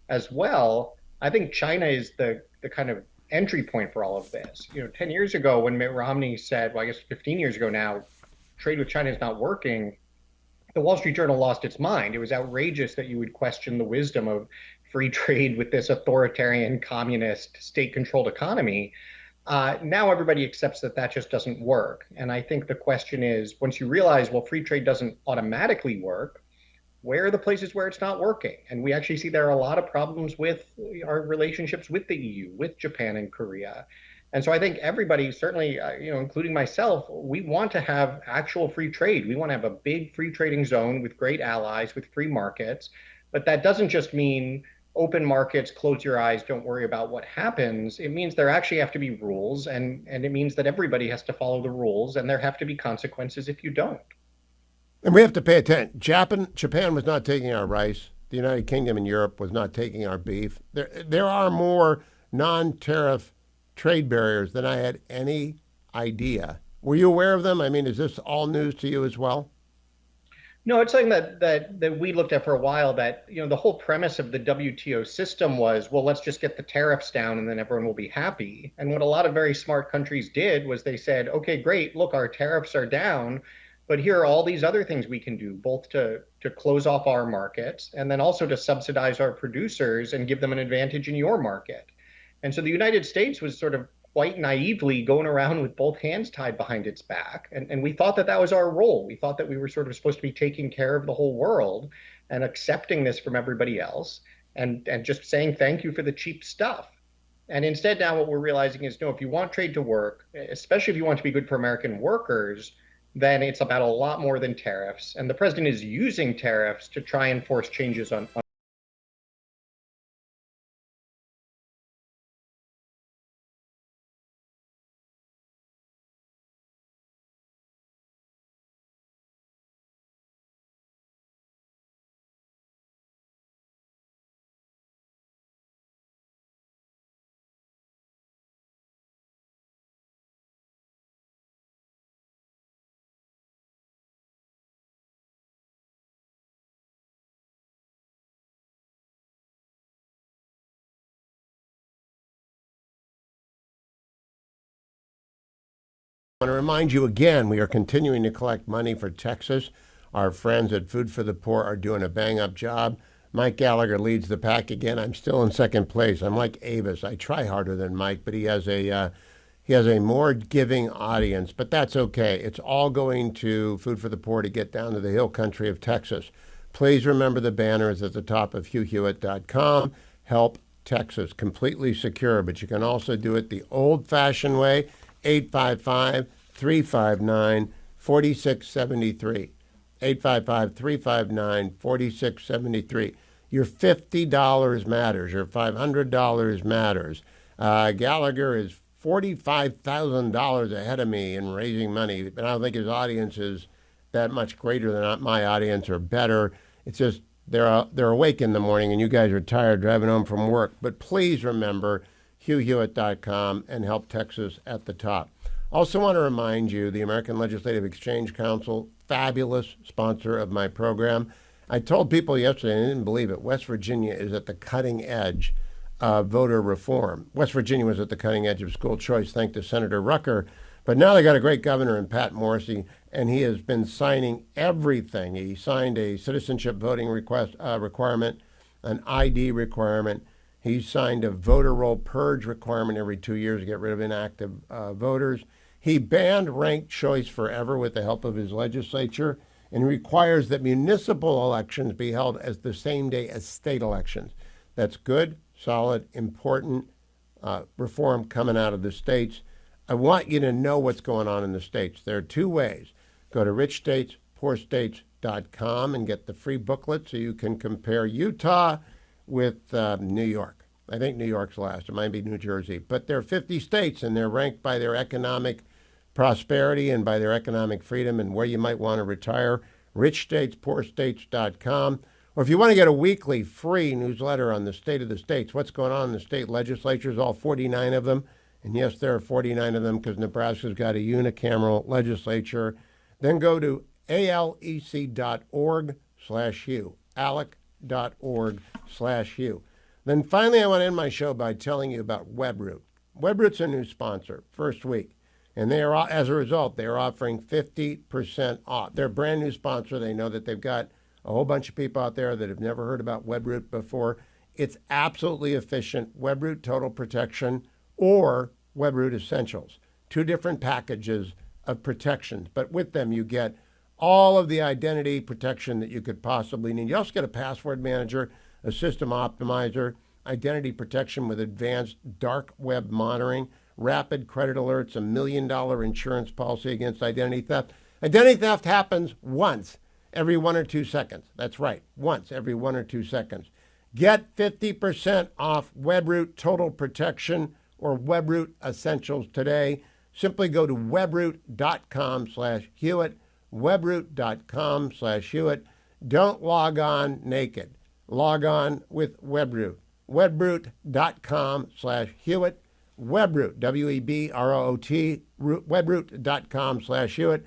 as well. I think China is the kind of entry point for all of this. 10 years ago when Mitt Romney said, well, I guess 15 years ago now, trade with China is not working, the Wall Street Journal lost its mind. It was outrageous that you would question the wisdom of free trade with this authoritarian, communist, state-controlled economy. Now everybody accepts that just doesn't work. And I think the question is, once you realize, well, free trade doesn't automatically work, where are the places where it's not working? And we actually see there are a lot of problems with our relationships with the EU, with Japan and Korea. And so I think everybody, certainly, including myself, we want to have actual free trade. We want to have a big free trading zone with great allies, with free markets. But that doesn't just mean open markets, close your eyes, don't worry about what happens. It means there actually have to be rules, and it means that everybody has to follow the rules, and there have to be consequences if you don't. And we have to pay attention. Japan was not taking our rice. The United Kingdom and Europe was not taking our beef. There are more non-tariff trade barriers than I had any idea. Were you aware of them? I mean, is this all news to you as well? No, it's something that we looked at for a while that, the whole premise of the WTO system was, well, let's just get the tariffs down and then everyone will be happy. And what a lot of very smart countries did was they said, okay, great, look, our tariffs are down, but here are all these other things we can do, both to close off our markets and then also to subsidize our producers and give them an advantage in your market. And so the United States was sort of quite naively going around with both hands tied behind its back. And we thought that that was our role. We thought that we were sort of supposed to be taking care of the whole world and accepting this from everybody else and just saying thank you for the cheap stuff. And instead, now what we're realizing is no, if you want trade to work, especially if you want to be good for American workers, then it's about a lot more than tariffs. And the president is using tariffs to try and force changes on I want to remind you again, we are continuing to collect money for Texas. Our friends at Food for the Poor are doing a bang-up job. Mike Gallagher leads the pack again. I'm still in second place. I'm like Avis. I try harder than Mike, but he has a more giving audience. But that's okay. It's all going to Food for the Poor to get down to the hill country of Texas. Please remember the banner is at the top of HughHewitt.com. Help Texas, completely secure, but you can also do it the old-fashioned way. 855-359-4673. 855-359-4673. Your $50 matters. Your $500 matters. Gallagher is $45,000 ahead of me in raising money, but I don't think his audience is that much greater than my audience or better. It's just they're awake in the morning and you guys are tired driving home from work. But please remember HughHewitt.com and Help Texas at the top. Also want to remind you, the American Legislative Exchange Council, fabulous sponsor of my program. I told people yesterday, and I didn't believe it, West Virginia is at the cutting edge of voter reform. West Virginia was at the cutting edge of school choice, thanks to Senator Rucker. But now they got a great governor in Pat Morrissey, and he has been signing everything. He signed a citizenship voting requirement, an ID requirement. He signed a voter roll purge requirement every 2 years to get rid of inactive voters. He banned ranked choice forever with the help of his legislature and requires that municipal elections be held as the same day as state elections. That's good, solid, important reform coming out of the states. I want you to know what's going on in the states. There are two ways. Go to richstatespoorstates.com and get the free booklet so you can compare Utah with New York. I think New York's last. It might be New Jersey. But there are 50 states, and they're ranked by their economic prosperity and by their economic freedom and where you might want to retire. richstatespoorstates.com. Or if you want to get a weekly free newsletter on the state of the states, what's going on in the state legislatures, all 49 of them. And yes, there are 49 of them because Nebraska's got a unicameral legislature. Then go to alec.org/Hugh. alec.org/Hugh. Then finally, I want to end my show by telling you about WebRoot. WebRoot's a new sponsor, first week. And they are, as a result, they are offering 50% off. They're a brand new sponsor. They know that they've got a whole bunch of people out there that have never heard about WebRoot before. It's absolutely efficient. WebRoot Total Protection or WebRoot Essentials. Two different packages of protections. But with them, you get all of the identity protection that you could possibly need. You also get a password manager, a system optimizer, identity protection with advanced dark web monitoring, rapid credit alerts, $1 million insurance policy against identity theft. Identity theft happens once every 1 or 2 seconds. That's right, once every 1 or 2 seconds. Get 50% off WebRoot Total Protection or WebRoot Essentials today. Simply go to webroot.com/Hewitt, webroot.com/Hewitt. Don't log on naked. Log on with WebRoot. webroot.com/Hewitt. WebRoot, WEBROOT, webroot.com/Hewitt.